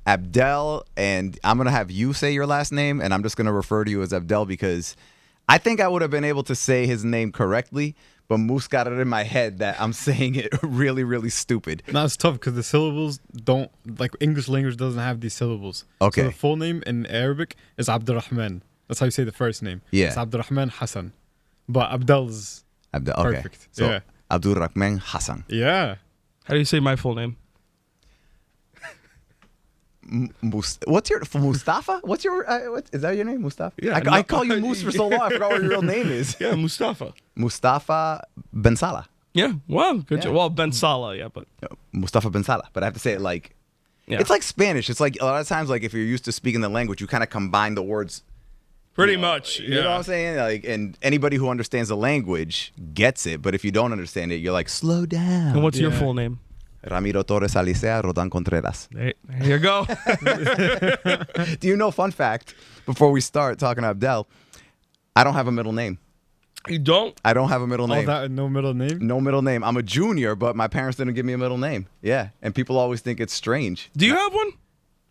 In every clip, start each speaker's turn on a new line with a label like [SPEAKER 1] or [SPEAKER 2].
[SPEAKER 1] Abdel, and I'm going to have you say your last name, and I'm just going to refer to you as Abdel because I think I would have been able to say his name correctly, but Moose got it in my head that I'm saying it really, really stupid.
[SPEAKER 2] No, it's tough because the syllables don't, like English language doesn't have these syllables.
[SPEAKER 1] Okay.
[SPEAKER 2] So the full name in Arabic is Abdel Rahman. That's how you say the first name.
[SPEAKER 1] Yeah.
[SPEAKER 2] It's Abdel Rahman Hassan. But Abdel's
[SPEAKER 1] Abdel, okay.
[SPEAKER 2] perfect.
[SPEAKER 1] So,
[SPEAKER 2] Yeah.
[SPEAKER 1] Abdul Rahman Hassan.
[SPEAKER 2] Yeah.
[SPEAKER 3] How do you say my full name?
[SPEAKER 1] What's your Mustafa? What's your is that your name, Mustafa?
[SPEAKER 3] Yeah,
[SPEAKER 1] I call you Moose for so long. I forgot what your real name is.
[SPEAKER 3] Yeah, Mustafa.
[SPEAKER 1] Mustafa Ben Salah.
[SPEAKER 3] Yeah, well, good
[SPEAKER 1] Yeah.
[SPEAKER 3] job. Well, Ben Salah, yeah, but
[SPEAKER 1] Mustafa Ben Salah, but I have to say it like
[SPEAKER 3] yeah.
[SPEAKER 1] it's like Spanish. It's like a lot of times, like if you're used to speaking the language, you kind of combine the words.
[SPEAKER 3] Pretty much.
[SPEAKER 1] You know what I'm saying? Like, and anybody who understands the language gets it. But if you don't understand it, you're like, slow down.
[SPEAKER 3] And what's your
[SPEAKER 2] Yeah.
[SPEAKER 3] full name?
[SPEAKER 1] Ramiro Torres Alicea Rodan Contreras.
[SPEAKER 3] There you go.
[SPEAKER 1] Do you know, fun fact, before we start talking to Abdel, I don't have a middle name.
[SPEAKER 3] You don't?
[SPEAKER 1] I don't have a middle
[SPEAKER 2] All
[SPEAKER 1] name.
[SPEAKER 2] that and no middle name?
[SPEAKER 1] No middle name. I'm a junior, but my parents didn't give me a middle name. Yeah. And people always think it's strange.
[SPEAKER 3] Do you have one?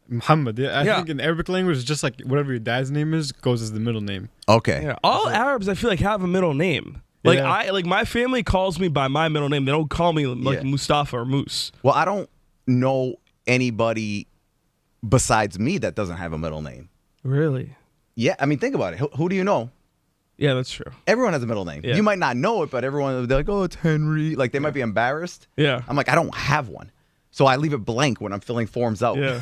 [SPEAKER 2] Muhammad. Yeah. I
[SPEAKER 3] Yeah.
[SPEAKER 2] think in Arabic language, it's just like whatever your dad's name is goes as the middle name.
[SPEAKER 1] Okay.
[SPEAKER 3] Yeah. All Arabs, I feel like, have a middle name. Like
[SPEAKER 2] Yeah.
[SPEAKER 3] my family calls me by my middle name. They don't call me like
[SPEAKER 1] Yeah.
[SPEAKER 3] Mustafa or Moose.
[SPEAKER 1] Well, I don't know anybody besides me that doesn't have a middle name.
[SPEAKER 3] Really?
[SPEAKER 1] Yeah. I mean, think about it. Who do you know?
[SPEAKER 3] Yeah, that's true.
[SPEAKER 1] Everyone has a middle name.
[SPEAKER 3] Yeah.
[SPEAKER 1] You might not know it, but everyone, they're like, oh, it's Henry. Like, they might be embarrassed.
[SPEAKER 3] Yeah.
[SPEAKER 1] I'm like, I don't have one. So I leave it blank when I'm filling forms out.
[SPEAKER 3] Yeah.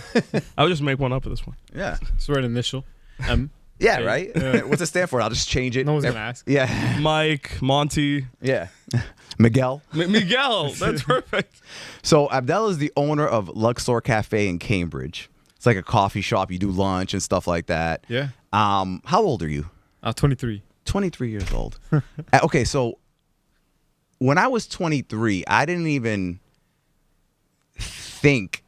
[SPEAKER 3] I would just make one up at this point.
[SPEAKER 1] Yeah.
[SPEAKER 2] It's right initial. M.
[SPEAKER 1] Yeah,
[SPEAKER 2] Okay.
[SPEAKER 1] right?
[SPEAKER 2] Yeah.
[SPEAKER 1] What's it stand for? I'll just change it.
[SPEAKER 2] No one's gonna ask.
[SPEAKER 1] Yeah.
[SPEAKER 3] Mike, Monty,
[SPEAKER 1] Yeah. Miguel.
[SPEAKER 3] Miguel. That's perfect.
[SPEAKER 1] So Abdel is the owner of Luxor Cafe in Cambridge. It's like a coffee shop. You do lunch and stuff like that.
[SPEAKER 2] Yeah.
[SPEAKER 1] How old are you?
[SPEAKER 2] 23.
[SPEAKER 1] 23 years old. Okay, so when I was 23, I didn't even think.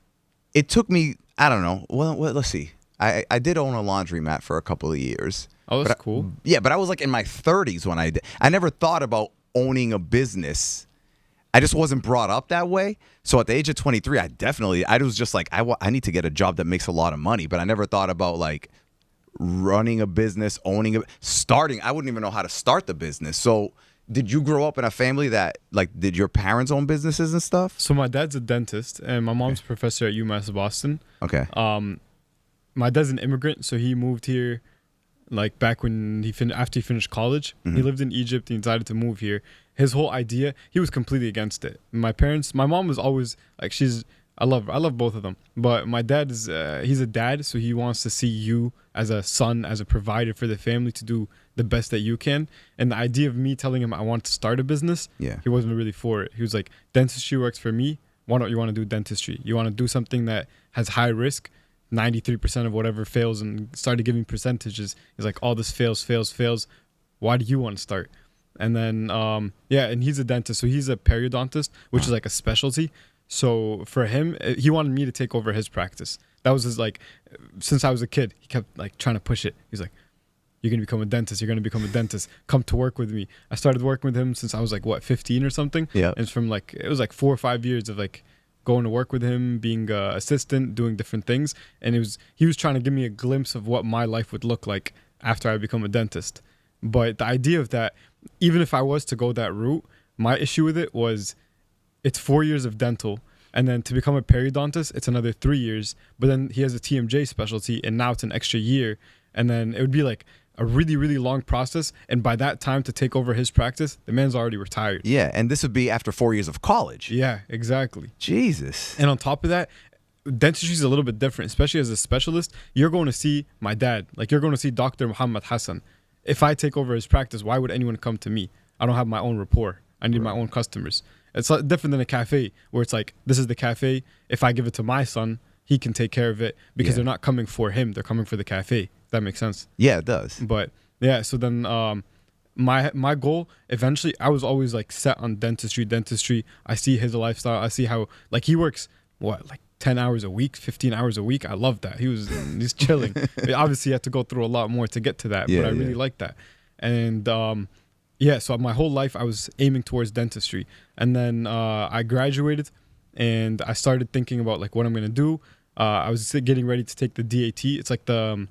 [SPEAKER 1] It took me, I don't know. Well, let's see. I did own a laundromat for a couple of years.
[SPEAKER 2] Oh, that's
[SPEAKER 1] But
[SPEAKER 2] cool.
[SPEAKER 1] Yeah, but I was like in my 30s when I did. I never thought about owning a business. I just wasn't brought up that way. So at the age of 23, I was just like, I need to get a job that makes a lot of money. But I never thought about like running a business, starting. I wouldn't even know how to start the business. So did you grow up in a family that like, did your parents own businesses and stuff?
[SPEAKER 2] So my dad's a dentist and my mom's a professor at UMass Boston.
[SPEAKER 1] Okay.
[SPEAKER 2] My dad's an immigrant, so he moved here like back when after he finished college. He lived in Egypt. He decided to move here. His whole idea, he was completely against it. My mom was always like, I love both of them. But my dad is, he's a dad, so he wants to see you as a son, as a provider for the family to do the best that you can. And the idea of me telling him I want to start a business,
[SPEAKER 1] Yeah.
[SPEAKER 2] he wasn't really for it. He was like, dentistry works for me. Why don't you want to do dentistry? You want to do something that has high risk, 93% of whatever fails, and started giving percentages. He's like, all this fails. Why do you want to start? And then, and he's a dentist, so he's a periodontist, which is like a specialty. So for him, he wanted me to take over his practice. That was his, like, since I was a kid, he kept like trying to push it. He's like, you're going to become a dentist. You're going to become a dentist. Come to work with me. I started working with him since I was like, 15 or something?
[SPEAKER 1] Yeah.
[SPEAKER 2] And it's from like, it was like 4 or 5 years of like going to work with him, being an assistant, doing different things. And he was trying to give me a glimpse of what my life would look like after I become a dentist. But the idea of that, even if I was to go that route, my issue with it was it's 4 years of dental. And then to become a periodontist, it's another 3 years. But then he has a TMJ specialty, and now it's an extra year. And then it would be like a really, really long process. And by that time to take over his practice, the man's already retired.
[SPEAKER 1] Yeah, and this would be after 4 years of college.
[SPEAKER 2] Yeah, exactly.
[SPEAKER 1] Jesus.
[SPEAKER 2] And on top of that, dentistry is a little bit different, especially as a specialist. You're going to see my dad. Like, you're going to see Dr. Muhammad Hassan. If I take over his practice, why would anyone come to me? I don't have my own rapport. I need my own customers. It's different than a cafe where it's like, this is the cafe. If I give it to my son, he can take care of it because
[SPEAKER 1] Yeah.
[SPEAKER 2] they're not coming for him. They're coming for the cafe. That makes sense.
[SPEAKER 1] Yeah, it does.
[SPEAKER 2] But yeah, so then my goal eventually, I was always like set on dentistry. I see his lifestyle. I see how like he works, like 10 hours a week, 15 hours a week. I love that. He's chilling. Obviously, he had to go through a lot more to get to that,
[SPEAKER 1] Yeah,
[SPEAKER 2] but I really like that. And so my whole life I was aiming towards dentistry. And then I graduated and I started thinking about like what I'm going to do. I was getting ready to take the DAT. It's like the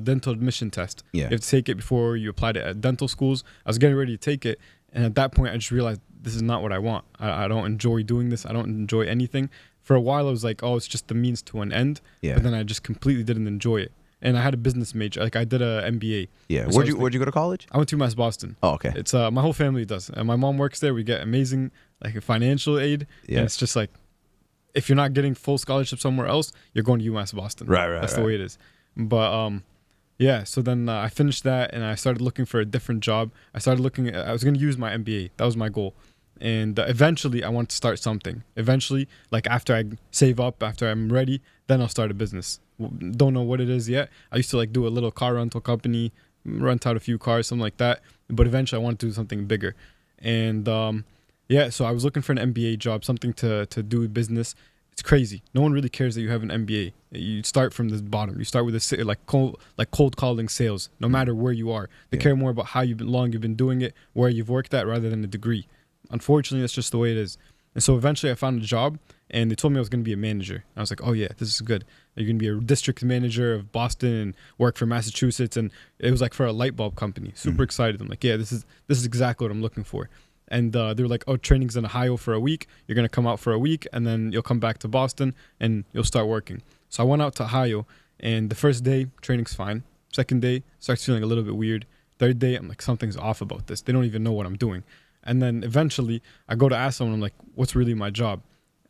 [SPEAKER 2] dental admission test.
[SPEAKER 1] Yeah.
[SPEAKER 2] You have to take it before you apply to dental schools. I was getting ready to take it, and at that point, I just realized this is not what I want. I don't enjoy doing this. I don't enjoy anything. For a while, I was like, oh, it's just the means to an end.
[SPEAKER 1] Yeah.
[SPEAKER 2] But then I just completely didn't enjoy it. And I had a business major. Like I did a MBA.
[SPEAKER 1] Yeah.
[SPEAKER 2] And so
[SPEAKER 1] Where'd you go to college?
[SPEAKER 2] I went to UMass Boston.
[SPEAKER 1] Oh, okay.
[SPEAKER 2] It's my whole family does. And my mom works there. We get amazing like a financial aid.
[SPEAKER 1] Yeah.
[SPEAKER 2] And it's just like, if you're not getting full scholarship somewhere else, you're going to UMass Boston.
[SPEAKER 1] Right.
[SPEAKER 2] That's the way it is. But yeah. So then I finished that, and I started looking for a different job. I was going to use my MBA. That was my goal. And eventually, I want to start something. Eventually, like after I save up, after I'm ready, then I'll start a business. Don't know what it is yet. I used to like do a little car rental company, rent out a few cars, something like that. But eventually, I want to do something bigger. And yeah, so I was looking for an MBA job, something to do business. It's crazy. No one really cares that you have an MBA. You start from the bottom. You start with cold calling sales. No matter where you are, they care more about how long you've been doing it, where you've worked at, rather than a degree. Unfortunately, that's just the way it is. And so eventually I found a job, and they told me I was going to be a manager. I was like, oh yeah, this is good. You're going to be a district manager of Boston and work for Massachusetts. And it was like for a light bulb company. Super excited. I'm like, yeah, this is exactly what I'm looking for. And they were like, oh, training's in Ohio for a week. You're going to come out for a week, and then you'll come back to Boston, and you'll start working. So I went out to Ohio, and the first day, training's fine. Second day, starts feeling a little bit weird. Third day, I'm like, something's off about this. They don't even know what I'm doing. And then eventually I go to ask someone, I'm like, what's really my job?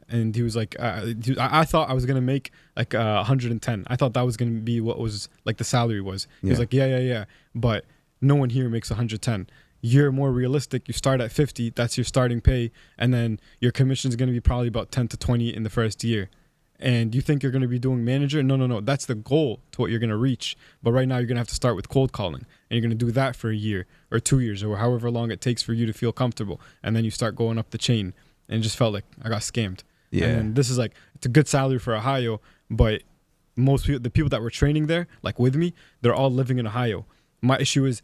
[SPEAKER 2] And he was like, I thought I was going to make like 110. I thought that was going to be what was like the salary was. He was like, yeah. But no one here makes 110. You're more realistic. You start at 50. That's your starting pay. And then your commission is going to be probably about 10 to 20 in the first year. And you think you're going to be doing manager? No. That's the goal to what you're going to reach. But right now you're going to have to start with cold calling. And you're going to do that for a year or 2 years or however long it takes for you to feel comfortable. And then you start going up the chain. And it just felt like I got scammed. Yeah. And then this is like, it's a good salary for Ohio. But most people, the people that were training there, like with me, they're all living in Ohio. My issue is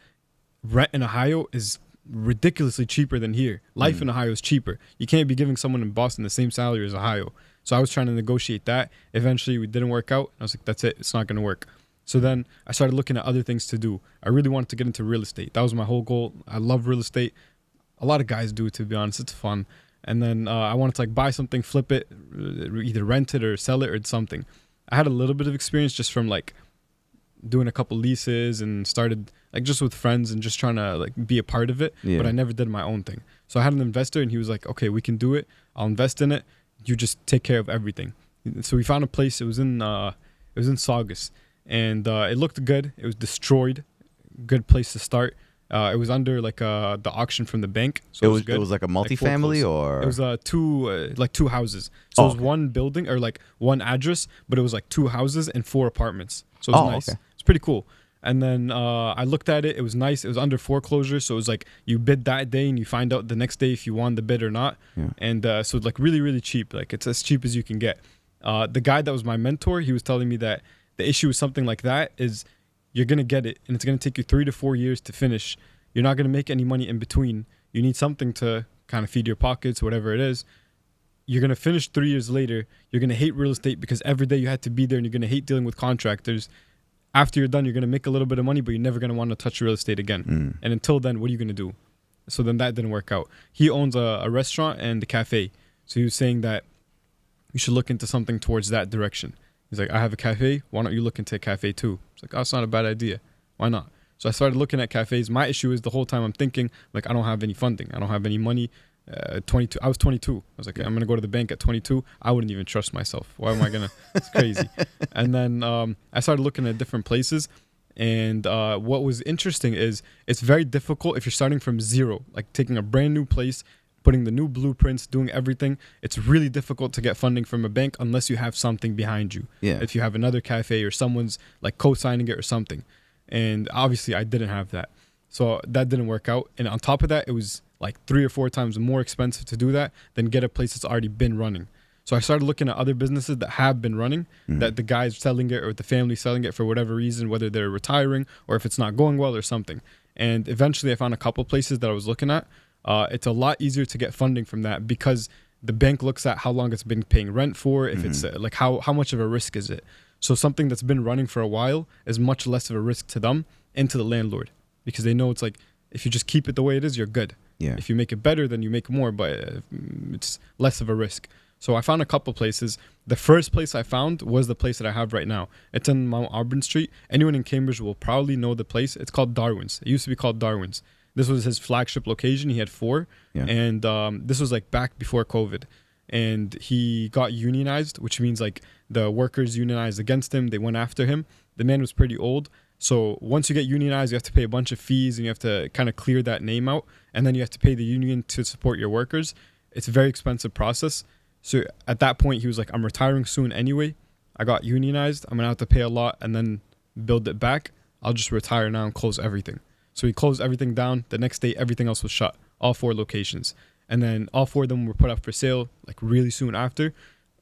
[SPEAKER 2] rent in Ohio is ridiculously cheaper than here. Life in Ohio is cheaper. You can't be giving someone in Boston the same salary as Ohio. So I was trying to negotiate that. Eventually, we didn't work out. I was like, that's it. It's not going to work. So then I started looking at other things to do. I really wanted to get into real estate. That was my whole goal. I love real estate. A lot of guys do, to be honest. It's fun. And then I wanted to like buy something, flip it, either rent it or sell it or something. I had a little bit of experience just from like doing a couple leases and started like just with friends and just trying to like be a part of it. But I never did my own thing. So I had an investor, and he was like, okay, we can do it. I'll invest in it. You just take care of everything. So we found a place. It was in Saugus, and it looked good. It was destroyed. Good place to start. It was under like the auction from the bank. So
[SPEAKER 1] it was like a multifamily,
[SPEAKER 2] like
[SPEAKER 1] or
[SPEAKER 2] it was two houses. So it was one building or like one address, but it was like 2 houses and 4 apartments. So it was nice. Okay. It's pretty cool. And then I looked at it. It was nice. It was under foreclosure. So it was like you bid that day and you find out the next day if you won the bid or not. Yeah. And so like really, really cheap. Like it's as cheap as you can get. The guy that was my mentor, he was telling me that the issue with something like that is you're going to get it and it's going to take you 3 to 4 years to finish. You're not going to make any money in between. You need something to kind of feed your pockets, whatever it is. You're going to finish 3 years later. You're going to hate real estate because every day you had to be there, and you're going to hate dealing with contractors. After you're done, you're going to make a little bit of money, but you're never going to want to touch real estate again. And until then, what are you going to do? So then that didn't work out. He owns a restaurant and a cafe. So he was saying that you should look into something towards that direction. He's like, I have a cafe. Why don't you look into a cafe too? It's like, oh, it's not a bad idea. Why not? So I started looking at cafes. My issue is the whole time I'm thinking, like, I don't have any funding. I don't have any money. 22. I was 22. I was like, I'm going to go to the bank at 22. I wouldn't even trust myself. Why am I going to? It's crazy. And then I started looking at different places. And what was interesting is it's very difficult if you're starting from zero, like taking a brand new place, putting the new blueprints, doing everything. It's really difficult to get funding from a bank unless you have something behind you. Yeah. If you have another cafe or someone's like co-signing it or something. And obviously I didn't have that. So that didn't work out. And on top of that, it was like 3 or 4 times more expensive to do that than get a place that's already been running. So I started looking at other businesses that have been running, that the guy's selling it or the family selling it for whatever reason, whether they're retiring or if it's not going well or something. And eventually I found a couple places that I was looking at. It's a lot easier to get funding from that because the bank looks at how long it's been paying rent for, if it's like how much of a risk is it. So something that's been running for a while is much less of a risk to them and to the landlord, because they know it's like, if you just keep it the way it is, you're good.
[SPEAKER 1] Yeah.
[SPEAKER 2] If you make it better, then you make more, but it's less of a risk. So I found a couple places. The first place I found was the place that I have right now. It's in Mount Auburn Street. Anyone in Cambridge will probably know the place. It's called Darwin's. It used to be called Darwin's. This was his flagship location. He had 4.
[SPEAKER 1] Yeah.
[SPEAKER 2] And this was like back before COVID. And he got unionized, which means like the workers unionized against him. They went after him. The man was pretty old. So once you get unionized, you have to pay a bunch of fees and you have to kind of clear that name out. And then you have to pay the union to support your workers. It's a very expensive process. So at that point, he was like, I'm retiring soon anyway. I got unionized. I'm going to have to pay a lot and then build it back. I'll just retire now and close everything. So he closed everything down. The next day, everything else was shut. All 4 locations. And then all 4 of them were put up for sale like really soon after.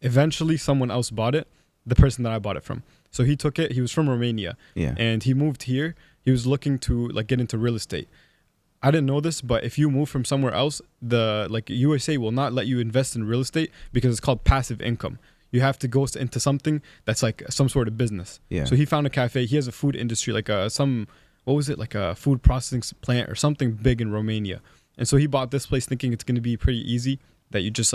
[SPEAKER 2] Eventually, someone else bought it, the person that I bought it from. So he took it. He was from Romania.
[SPEAKER 1] Yeah.
[SPEAKER 2] And he moved here. He was looking to like get into real estate. I didn't know this, but if you move from somewhere else, the like USA will not let you invest in real estate because it's called passive income. You have to go into something that's like some sort of business.
[SPEAKER 1] Yeah.
[SPEAKER 2] So he found a cafe. He has a food industry, like like a food processing plant or something big in Romania. And so he bought this place thinking it's going to be pretty easy, that you just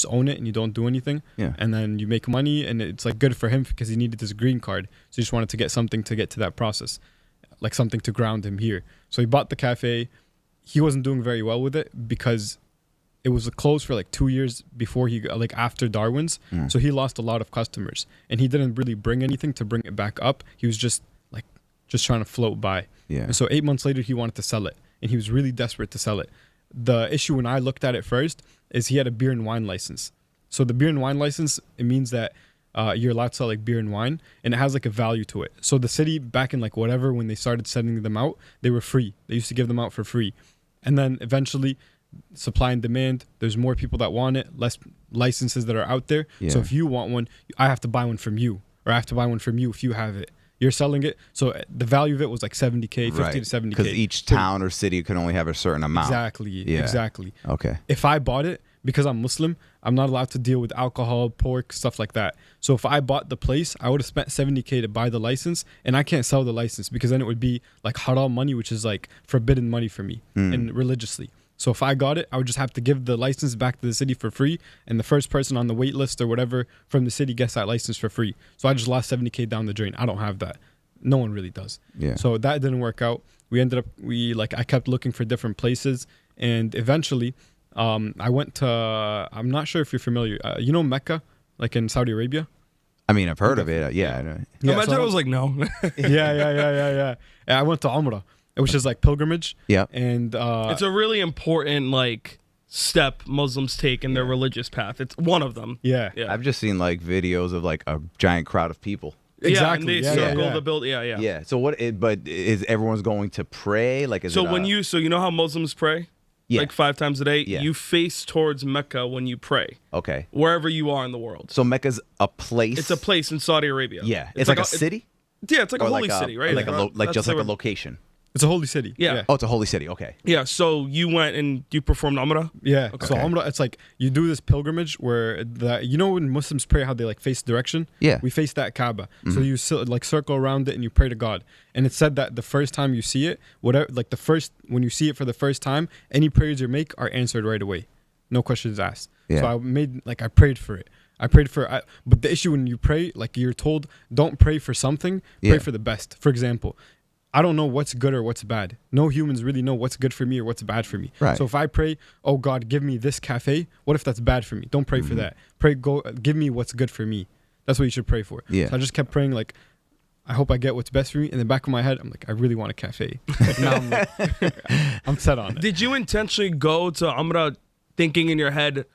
[SPEAKER 2] own it and you don't do anything.
[SPEAKER 1] Yeah.
[SPEAKER 2] And then you make money, and it's like good for him because he needed this green card. So he just wanted to get something to get to that process, like something to ground him here. So he bought the cafe. He wasn't doing very well with it because it was closed for like 2 years before after Darwin's. So he lost a lot of customers, and he didn't really bring anything to bring it back up. He was just trying to float by.
[SPEAKER 1] Yeah.
[SPEAKER 2] And so 8 months later, he wanted to sell it, and he was really desperate to sell it. The issue when I looked at it first is he had a beer and wine license. So the beer and wine license, it means that you're allowed to sell like beer and wine, and it has like a value to it. So the city back in like whatever, when they started sending them out, they were free. They used to give them out for free. And then eventually supply and demand, there's more people that want it, less licenses that are out there.
[SPEAKER 1] Yeah.
[SPEAKER 2] So if you want one, I have to buy one from you, or I have to buy one from you if you have it. You're selling it. So the value of it was like 70K, 50 to 70K.
[SPEAKER 1] Because each town or city can only have a certain amount.
[SPEAKER 2] Exactly.
[SPEAKER 1] Yeah.
[SPEAKER 2] Exactly.
[SPEAKER 1] Okay.
[SPEAKER 2] If I bought it, because I'm Muslim, I'm not allowed to deal with alcohol, pork, stuff like that. So if I bought the place, I would have spent 70K to buy the license, and I can't sell the license because then it would be like haram money, which is like forbidden money for me and religiously. So if I got it, I would just have to give the license back to the city for free, and the first person on the wait list or whatever from the city gets that license for free. So I just lost 70K down the drain. I don't have that. No one really does.
[SPEAKER 1] Yeah.
[SPEAKER 2] So that didn't work out. I kept looking for different places, and eventually I went to, I'm not sure if you're familiar, Mecca, like in Saudi Arabia?
[SPEAKER 1] I mean, I've heard of it. Yeah.
[SPEAKER 3] Imagine
[SPEAKER 2] so
[SPEAKER 3] I was like, no.
[SPEAKER 2] Yeah. And I went to Umrah, which is like pilgrimage.
[SPEAKER 1] Yeah.
[SPEAKER 2] And
[SPEAKER 3] It's a really important like step Muslims take in their religious path. It's one of them.
[SPEAKER 2] yeah.
[SPEAKER 3] Yeah.
[SPEAKER 1] I've just seen like videos of like a giant crowd of people.
[SPEAKER 2] Exactly.
[SPEAKER 3] Yeah, and they circle
[SPEAKER 2] yeah.
[SPEAKER 3] the building. Yeah.
[SPEAKER 1] Yeah. So but is everyone's going to pray? Like, is
[SPEAKER 3] So
[SPEAKER 1] it
[SPEAKER 3] you know how Muslims pray?
[SPEAKER 1] Yeah.
[SPEAKER 3] Like 5 times a day?
[SPEAKER 1] Yeah.
[SPEAKER 3] You face towards Mecca when you pray.
[SPEAKER 1] Okay.
[SPEAKER 3] Wherever you are in the world.
[SPEAKER 1] So Mecca's a place.
[SPEAKER 3] It's a place in Saudi Arabia.
[SPEAKER 1] Yeah. It's like a city?
[SPEAKER 3] Yeah, it's like
[SPEAKER 1] Or
[SPEAKER 3] a holy
[SPEAKER 1] like
[SPEAKER 3] city, right?
[SPEAKER 1] Like
[SPEAKER 3] That's
[SPEAKER 1] just like
[SPEAKER 3] the-
[SPEAKER 1] a location.
[SPEAKER 2] It's a holy city.
[SPEAKER 3] Yeah.
[SPEAKER 1] Oh, it's a holy city. Okay.
[SPEAKER 3] Yeah, so you went and you performed Umrah?
[SPEAKER 2] Yeah.
[SPEAKER 3] Okay.
[SPEAKER 2] So Umrah, it's like you do this pilgrimage where when Muslims pray, how they like face direction?
[SPEAKER 1] Yeah.
[SPEAKER 2] We face that Kaaba. So you like circle around it and you pray to God. And it said that the first time you see it, when you see it for the first time, any prayers you make are answered right away. No questions asked.
[SPEAKER 1] Yeah.
[SPEAKER 2] So I prayed for it. But the issue when you pray, like you're told, don't pray for something, pray
[SPEAKER 1] Yeah.
[SPEAKER 2] for the best. For example, I don't know what's good or what's bad. No humans really know what's good for me or what's bad for me.
[SPEAKER 1] Right.
[SPEAKER 2] So if I pray, oh God, give me this cafe, what if that's bad for me? Don't pray for that. Pray, give me what's good for me. That's what you should pray for.
[SPEAKER 1] Yeah.
[SPEAKER 2] So I just kept praying like, I hope I get what's best for me. In the back of my head, I'm like, I really want a cafe. Like now I'm like, I'm set on it.
[SPEAKER 3] Did you intentionally go to Umrah thinking in your head,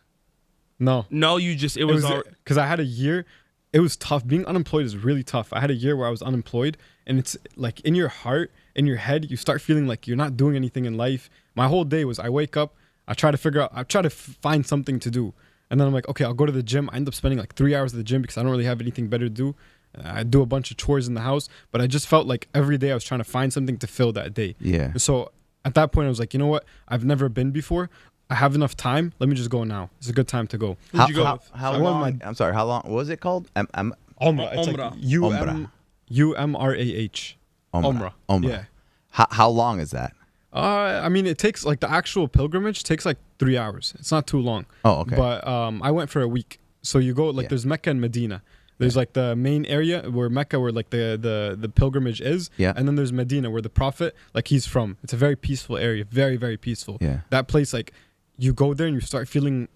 [SPEAKER 2] No.
[SPEAKER 3] it was
[SPEAKER 2] because I had a year. It was tough. Being unemployed is really tough. I had a year where I was unemployed, and it's like in your heart, in your head, you start feeling like you're not doing anything in life. My whole day was I wake up, I try to find something to do. And then I'm like, okay, I'll go to the gym. I end up spending like 3 hours at the gym because I don't really have anything better to do. I do a bunch of chores in the house, but I just felt like every day I was trying to find something to fill that day.
[SPEAKER 1] Yeah.
[SPEAKER 2] And so at that point, I was like, you know what? I've never been before. I have enough time. Let me just go now. It's a good time to go.
[SPEAKER 3] Who'd you go with?
[SPEAKER 1] How
[SPEAKER 2] I went
[SPEAKER 1] long?
[SPEAKER 2] with
[SPEAKER 1] I'm sorry. How long? What was it called?
[SPEAKER 2] Umrah. It's
[SPEAKER 3] Umrah.
[SPEAKER 2] like UMRAH. Umrah.
[SPEAKER 1] Umrah.
[SPEAKER 2] Yeah.
[SPEAKER 1] How long is that?
[SPEAKER 2] I mean, it takes like the actual pilgrimage takes like 3 hours. It's not too long.
[SPEAKER 1] Oh, okay.
[SPEAKER 2] But I went for a week. So you go like
[SPEAKER 1] Yeah.
[SPEAKER 2] there's Mecca and Medina. There's like the main area where Mecca, where like the pilgrimage is.
[SPEAKER 1] Yeah.
[SPEAKER 2] And then there's Medina, where the Prophet, like he's from. It's a very peaceful area. Very, very peaceful.
[SPEAKER 1] Yeah.
[SPEAKER 2] That place, like you go there and you start feeling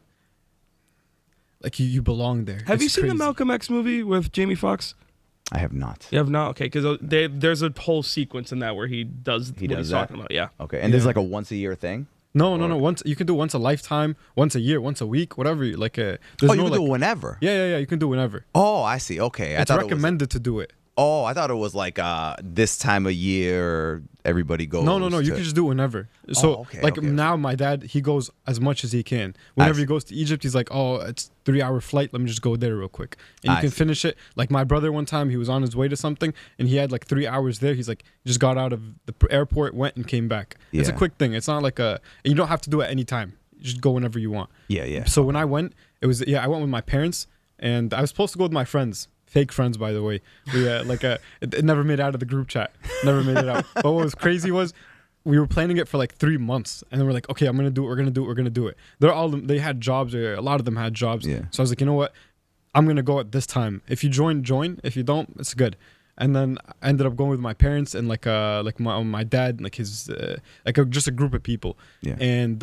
[SPEAKER 2] like you belong there.
[SPEAKER 3] Have
[SPEAKER 2] It's
[SPEAKER 3] you seen the
[SPEAKER 2] crazy.
[SPEAKER 3] Malcolm X movie with Jamie Foxx?
[SPEAKER 1] I have not.
[SPEAKER 3] You have not? Okay, because there's a whole sequence in that where he does what
[SPEAKER 1] does
[SPEAKER 3] he's
[SPEAKER 1] that?
[SPEAKER 3] talking about. Yeah.
[SPEAKER 1] Okay. And there's like a once a year thing.
[SPEAKER 2] No. Once you can do once a lifetime, once a year, once a week, whatever. Like a.
[SPEAKER 1] Oh, you can do it whenever.
[SPEAKER 2] Yeah. You can do whenever.
[SPEAKER 1] Oh, I see. Okay.
[SPEAKER 2] It's recommended to do it.
[SPEAKER 1] I thought it was like this time of year everybody goes.
[SPEAKER 2] No. You can just do it whenever. So
[SPEAKER 1] okay,
[SPEAKER 2] like
[SPEAKER 1] okay.
[SPEAKER 2] now, my dad, he goes as much as he can. Whenever he goes to Egypt, he's like, oh, it's 3 hour flight. Let me just go there real quick, and you can finish it. Like my brother, one time he was on his way to something, and he had like 3 hours there. He's like, he just got out of the airport, went and came back. It's a
[SPEAKER 1] Yeah.
[SPEAKER 2] quick thing. It's not like and you don't have to do it any time. You just go whenever you want.
[SPEAKER 1] Yeah.
[SPEAKER 2] So when I went, I went with my parents, and I was supposed to go with my friends. Fake friends, by the way. We it never made out of the group chat. Never made it out. But what was crazy was we were planning it for like 3 months, and then we're like, okay, I'm gonna do it. We're gonna do it. They had jobs. A lot of them had jobs.
[SPEAKER 1] Yeah.
[SPEAKER 2] So I was like, you know what? I'm gonna go at this time. If you join. If you don't, it's good. And then I ended up going with my parents and like my dad, like his just a group of people.
[SPEAKER 1] Yeah.
[SPEAKER 2] And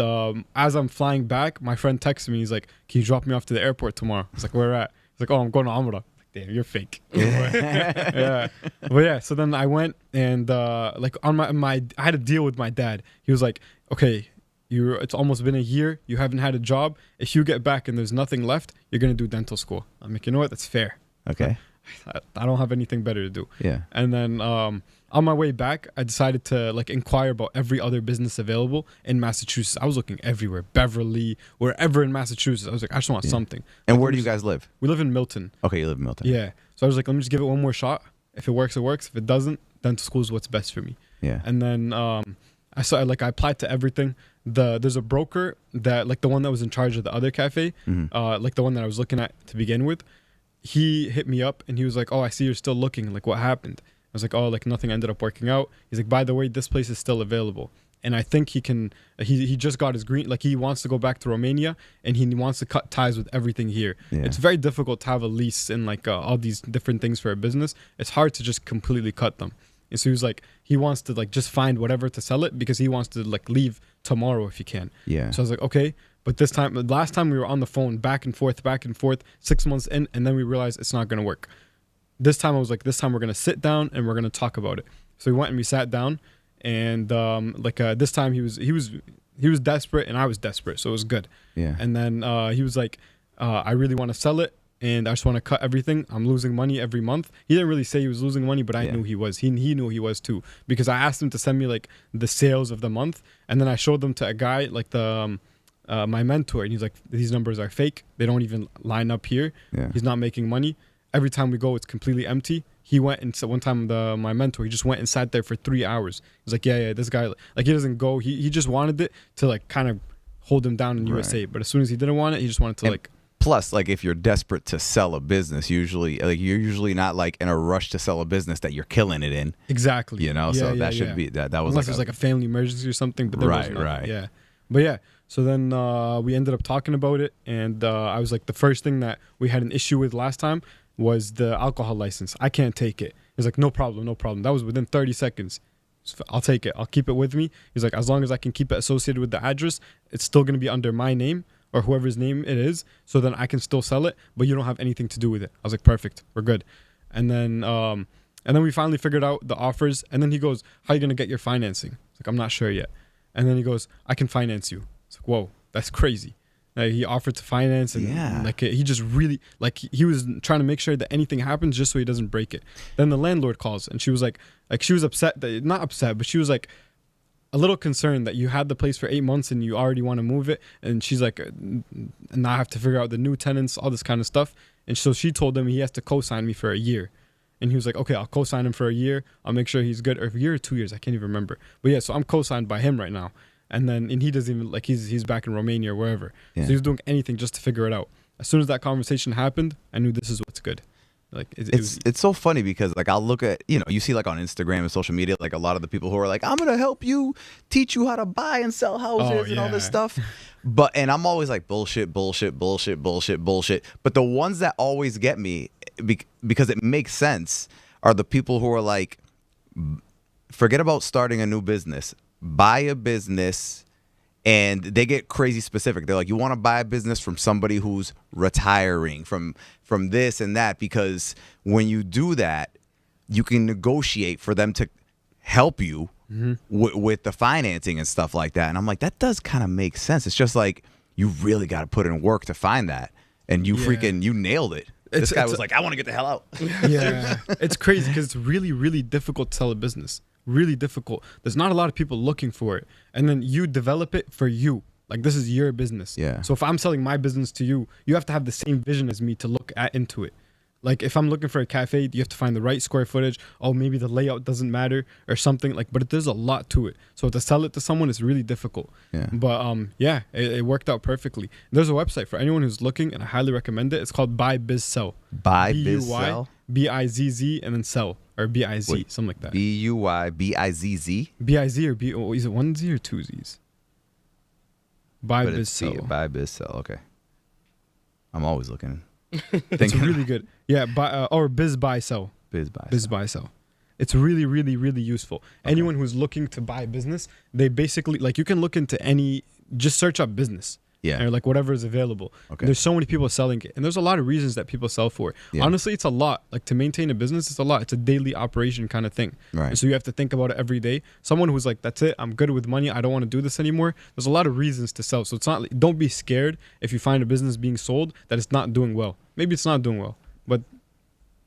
[SPEAKER 2] as I'm flying back, my friend texted me. He's like, "Can you drop me off to the airport tomorrow?" I was like, "Where at?" He's like, "Oh, I'm going to Amrah." Damn, you're fake. Yeah. But yeah, so then I went and like on my I had a deal with my dad. He was like, okay, it's almost been a year. You haven't had a job. If you get back and there's nothing left, you're going to do dental school. I'm like, you know what? That's fair.
[SPEAKER 1] Okay.
[SPEAKER 2] I don't have anything better to do.
[SPEAKER 1] Yeah.
[SPEAKER 2] And then on my way back, I decided to like inquire about every other business available in Massachusetts. I was looking everywhere, Beverly, wherever in Massachusetts. I was like, I just want something.
[SPEAKER 1] And
[SPEAKER 2] Like,
[SPEAKER 1] where do you guys live?
[SPEAKER 2] We live in Milton.
[SPEAKER 1] Okay, you live in Milton.
[SPEAKER 2] Yeah. So I was like, let me just give it one more shot. If it works, it works. If it doesn't, dental school is what's best for me.
[SPEAKER 1] Yeah.
[SPEAKER 2] And then I applied to everything. There's a broker that like the one that was in charge of the other cafe, like the one that I was looking at to begin with. He hit me up and he was like, "Oh, I see you're still looking. Like, what happened?" I was like, "Oh, like nothing ended up working out." He's like, "By the way, this place is still available." And I think he can. He just got his green. Like he wants to go back to Romania and he wants to cut ties with everything here.
[SPEAKER 1] Yeah.
[SPEAKER 2] It's very difficult to have a lease and like all these different things for a business. It's hard to just completely cut them. And so he was like, he wants to like just find whatever to sell it because he wants to like leave tomorrow if he can.
[SPEAKER 1] Yeah.
[SPEAKER 2] So I was like, okay. But last time we were on the phone back and forth, 6 months in, and then we realized it's not going to work. This time I was like, this time we're going to sit down and we're going to talk about it. So we went and we sat down, and this time he was desperate and I was desperate, so it was good.
[SPEAKER 1] Yeah.
[SPEAKER 2] And then he was like, I really want to sell it and I just want to cut everything. I'm losing money every month. He didn't really say he was losing money, but I knew he was. He knew he was too, because I asked him to send me like the sales of the month, and then I showed them to a guy like my mentor, and he's like, these numbers are fake. They don't even line up here.
[SPEAKER 1] Yeah.
[SPEAKER 2] He's not making money. Every time we go, it's completely empty. He went and one time my mentor, he just went and sat there for 3 hours. He's like, yeah, this guy, like he doesn't go. He just wanted it to like kind of hold him down in USA. But as soon as he didn't want it, he just wanted to like.
[SPEAKER 1] Plus, like if you're desperate to sell a business, usually like you're usually not like in a rush to sell a business that you're killing it in.
[SPEAKER 2] Exactly.
[SPEAKER 1] You know, so that should be that was
[SPEAKER 2] unless it's like a family emergency or something. But there was none.
[SPEAKER 1] Right.
[SPEAKER 2] Yeah. But yeah. So then we ended up talking about it, and I was like, the first thing that we had an issue with last time was the alcohol license. I can't take it. He's like, no problem. That was within 30 seconds. I'll take it. I'll keep it with me. He's like, as long as I can keep it associated with the address, it's still going to be under my name or whoever's name it is, so then I can still sell it, but you don't have anything to do with it. I was like, perfect. We're good. And then we finally figured out the offers, and then he goes, how are you going to get your financing? I was like, I'm not sure yet. And then he goes, I can finance you. It's like, whoa, that's crazy. Like, he offered to finance, and like he just really like he was trying to make sure that anything happens just so he doesn't break it. Then the landlord calls, and she was like she was upset that, not upset, but she was like a little concerned that you had the place for 8 months and you already want to move it. And she's like, now I have to figure out the new tenants, all this kind of stuff. And so she told him he has to co-sign me for a year. And he was like, okay, I'll co-sign him for a year. I'll make sure he's good. Or a year or 2 years, I can't even remember. But yeah, so I'm co-signed by him right now. and he doesn't even like he's back in Romania or wherever.
[SPEAKER 1] Yeah.
[SPEAKER 2] So he was doing anything just to figure it out. As soon as that conversation happened, I knew this is what's good. Like
[SPEAKER 1] It's so funny because like I'll look at, you see like on Instagram and social media, like a lot of the people who are like, I'm gonna help you, teach you how to buy and sell houses and all this stuff. And I'm always like bullshit. But the ones that always get me because it makes sense are the people who are like, forget about starting a new business, buy a business. And they get crazy specific. They're like, you want to buy a business from somebody who's retiring from this and that, because when you do that, you can negotiate for them to help you with the financing and stuff like that. And I'm like, that does kind of make sense. It's just like, you really got to put in work to find that. And you you nailed it. This guy was like, I want to get the hell out.
[SPEAKER 2] Yeah. It's crazy because it's really, really difficult to sell a business. Really difficult. There's not a lot of people looking for it. And then you develop it for you. Like, this is your business.
[SPEAKER 1] Yeah.
[SPEAKER 2] So if I'm selling my business to you, you have to have the same vision as me to look into it. Like, if I'm looking for a cafe, you have to find the right square footage. Oh, maybe the layout doesn't matter or something. Like, but there's a lot to it. So to sell it to someone is really difficult.
[SPEAKER 1] Yeah.
[SPEAKER 2] But it worked out perfectly. There's a website for anyone who's looking, and I highly recommend it. It's called Buy Biz Sell.
[SPEAKER 1] Buy Biz Sell?
[SPEAKER 2] BIZZ and then sell, or BIZ, something like that.
[SPEAKER 1] BUYBIZZ?
[SPEAKER 2] BIZ or B? Oh, is it one Z or two Z's? Buy Biz Sell.
[SPEAKER 1] Buy Biz Sell. Okay. I'm always looking.
[SPEAKER 2] It's really good. Yeah, or Biz Buy Sell.
[SPEAKER 1] Biz Buy
[SPEAKER 2] Sell. It's really, really, really useful. Okay. Anyone who's looking to buy a business, they basically, like, you can look into just search up business.
[SPEAKER 1] Yeah.
[SPEAKER 2] Or like whatever is available.
[SPEAKER 1] Okay.
[SPEAKER 2] There's so many people selling it. And there's a lot of reasons that people sell for it. Yeah. Honestly, it's a lot. Like, to maintain a business, it's a lot. It's a daily operation kind of thing.
[SPEAKER 1] Right.
[SPEAKER 2] And so you have to think about it every day. Someone who's like, that's it, I'm good with money, I don't want to do this anymore. There's a lot of reasons to sell. So it's not, don't be scared if you find a business being sold that it's not doing well. Maybe it's not doing well, but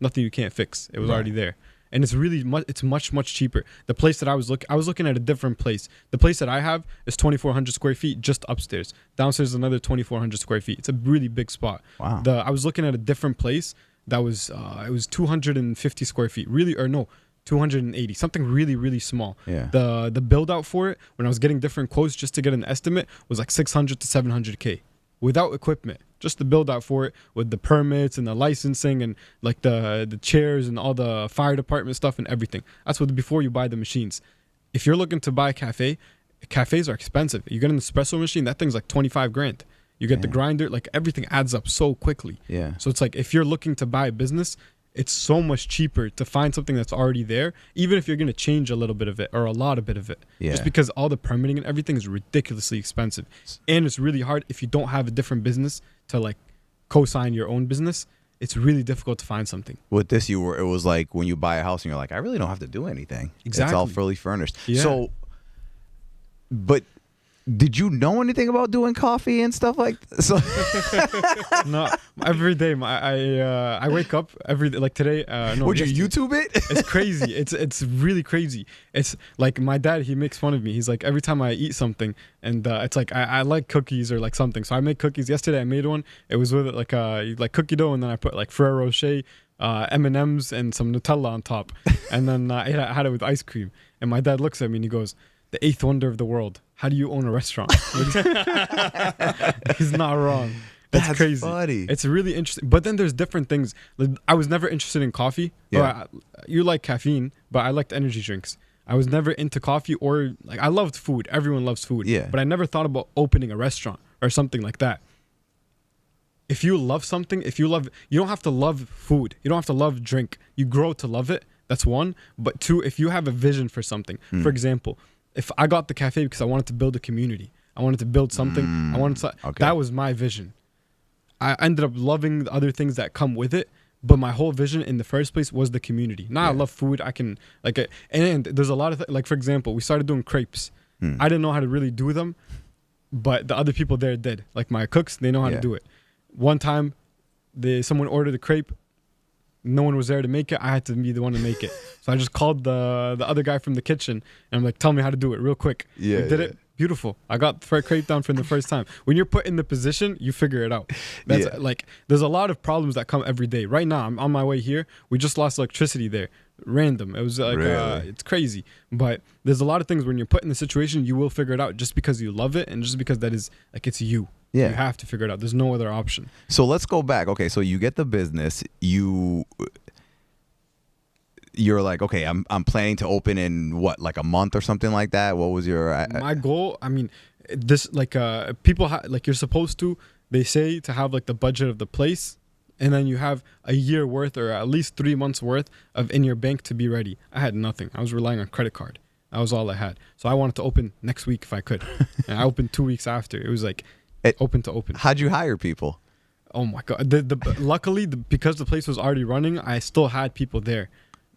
[SPEAKER 2] nothing you can't fix. It was already there. And it's really it's much cheaper. The place that I was looking at a different place. The place that I have is 2,400 square feet just upstairs. Downstairs is another 2,400 square feet. It's a really big spot.
[SPEAKER 1] Wow.
[SPEAKER 2] I was looking at a different place that was it was 250 square feet. 280. Something really, really small.
[SPEAKER 1] Yeah.
[SPEAKER 2] The build out for it, when I was getting different quotes just to get an estimate, was like 600 to 700K without equipment. Just the build out for it with the permits and the licensing and like the chairs and all the fire department stuff and everything. That's what before you buy the machines. If you're looking to buy a cafe, cafes are expensive. You get an espresso machine, that thing's like 25 grand. You get the grinder, like everything adds up so quickly.
[SPEAKER 1] Yeah.
[SPEAKER 2] So it's like if you're looking to buy a business, it's so much cheaper to find something that's already there, even if you're going to change a little bit of it or a lot of bit of it.
[SPEAKER 1] Yeah.
[SPEAKER 2] Just because all the permitting and everything is ridiculously expensive. And it's really hard if you don't have a different business to like co-sign your own business. It's really difficult to find something.
[SPEAKER 1] With this, it was like when you buy a house and you're like, I really don't have to do anything.
[SPEAKER 2] Exactly.
[SPEAKER 1] It's all fully furnished.
[SPEAKER 2] Yeah.
[SPEAKER 1] So, but did you know anything about doing coffee and stuff like that? So
[SPEAKER 2] no, every day I wake up every day, like today. No,
[SPEAKER 1] would you YouTube it?
[SPEAKER 2] It's crazy. It's really crazy. It's like my dad. He makes fun of me. He's like, every time I eat something, and it's like I like cookies or like something. So I make cookies. Yesterday I made one. It was with like cookie dough, and then I put like Ferrero Rocher, M&Ms, and some Nutella on top, and then I had it with ice cream. And my dad looks at me and he goes, "The eighth wonder of the world. How do you own a restaurant?" He's not wrong. That's crazy.
[SPEAKER 1] Funny.
[SPEAKER 2] It's really interesting. But then there's different things. Like, I was never interested in coffee.
[SPEAKER 1] Yeah.
[SPEAKER 2] You like caffeine, but I liked energy drinks. I was never into coffee or like I loved food. Everyone loves food.
[SPEAKER 1] Yeah.
[SPEAKER 2] But I never thought about opening a restaurant or something like that. If you love something, you don't have to love food. You don't have to love drink. You grow to love it. That's one. But two, if you have a vision for something, for example, if I got the cafe because I wanted to build a community, I wanted to build something. That was my vision. I ended up loving the other things that come with it, but my whole vision in the first place was the community. Now I love food. I can and there's a lot of like for example, we started doing crepes. I didn't know how to really do them, but the other people there did. Like my cooks, they know how to do it. One time, someone ordered a crepe. No one was there to make it. I had to be the one to make it. So I just called the other guy from the kitchen and I'm like, tell me how to do it real quick.
[SPEAKER 1] Yeah,
[SPEAKER 2] we did it. Beautiful. I got the crepe down from the first time. When you're put in the position, you figure it out. That's like, there's a lot of problems that come every day. Right now, I'm on my way here. We just lost electricity there. random. It was like
[SPEAKER 1] Really?
[SPEAKER 2] it's crazy. But there's a lot of things when you're put in the situation, you will figure it out just because you love it and just because that is like it's you.
[SPEAKER 1] Yeah.
[SPEAKER 2] You have to figure it out. There's no other option.
[SPEAKER 1] So let's go back. Okay, so you get the business. You're like, okay, I'm planning to open in what, like a month or something like that. What was your?
[SPEAKER 2] My goal, I mean, this like people like you're supposed to. They say to have like the budget of the place, and then you have a year worth or at least 3 months worth of in your bank to be ready. I had nothing. I was relying on credit card. That was all I had. So I wanted to open next week if I could, and I opened 2 weeks after. It was like open to open.
[SPEAKER 1] How'd you hire people?
[SPEAKER 2] Oh my god! Luckily, because the place was already running, I still had people there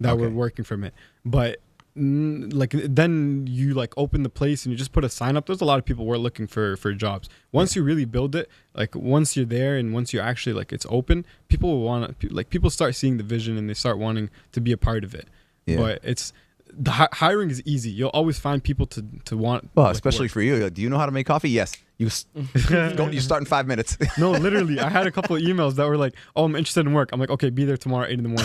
[SPEAKER 2] that were working from it. But like then you like open the place and you just put a sign up. There's a lot of people who are looking for jobs. Once you really build it, like once you're there and once you actually like it's open, people will want to like people start seeing the vision and they start wanting to be a part of it.
[SPEAKER 1] Yeah.
[SPEAKER 2] But it's the hiring is easy. You'll always find people to want.
[SPEAKER 1] Well,
[SPEAKER 2] like,
[SPEAKER 1] especially
[SPEAKER 2] work.
[SPEAKER 1] for you. Like, do you know how to make coffee? Yes. You start in 5 minutes.
[SPEAKER 2] No, literally, I had a couple of emails that were like, "Oh, I'm interested in work." I'm like, "Okay, be there tomorrow, 8 a.m."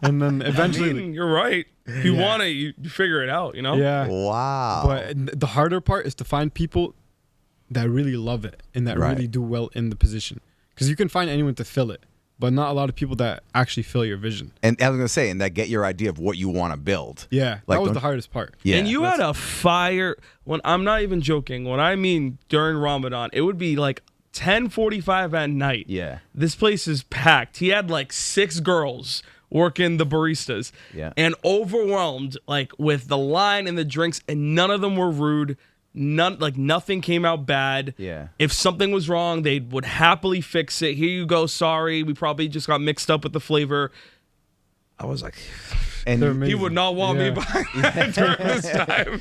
[SPEAKER 2] And then eventually,
[SPEAKER 3] I mean, you're right. If you want it, you figure it out, you know?
[SPEAKER 2] yeah.
[SPEAKER 1] Wow.
[SPEAKER 2] But the harder part is to find people that really love it and that
[SPEAKER 1] Right.
[SPEAKER 2] really do well in the position. Because you can find anyone to fill it, but not a lot of people that actually fill your vision.
[SPEAKER 1] And I was gonna say, and that get your idea of what you want to build.
[SPEAKER 2] Yeah,
[SPEAKER 1] Like,
[SPEAKER 2] that was
[SPEAKER 1] don't-
[SPEAKER 2] the hardest part.
[SPEAKER 1] Yeah.
[SPEAKER 3] And you had a fire when I'm not even joking. When I mean during Ramadan, it would be like 10:45 at night.
[SPEAKER 1] Yeah.
[SPEAKER 3] This place is packed. He had like 6 girls working the baristas.
[SPEAKER 1] Yeah.
[SPEAKER 3] And overwhelmed like with the line and the drinks, and none of them were rude. Nothing came out bad.
[SPEAKER 1] Yeah.
[SPEAKER 3] If something was wrong, they would happily fix it. Here you go. Sorry, we probably just got mixed up with the flavor. I was like,
[SPEAKER 1] And
[SPEAKER 2] They're
[SPEAKER 1] you,
[SPEAKER 3] he
[SPEAKER 2] amazing.
[SPEAKER 3] would not want me
[SPEAKER 2] Yeah.
[SPEAKER 3] behind that during this time.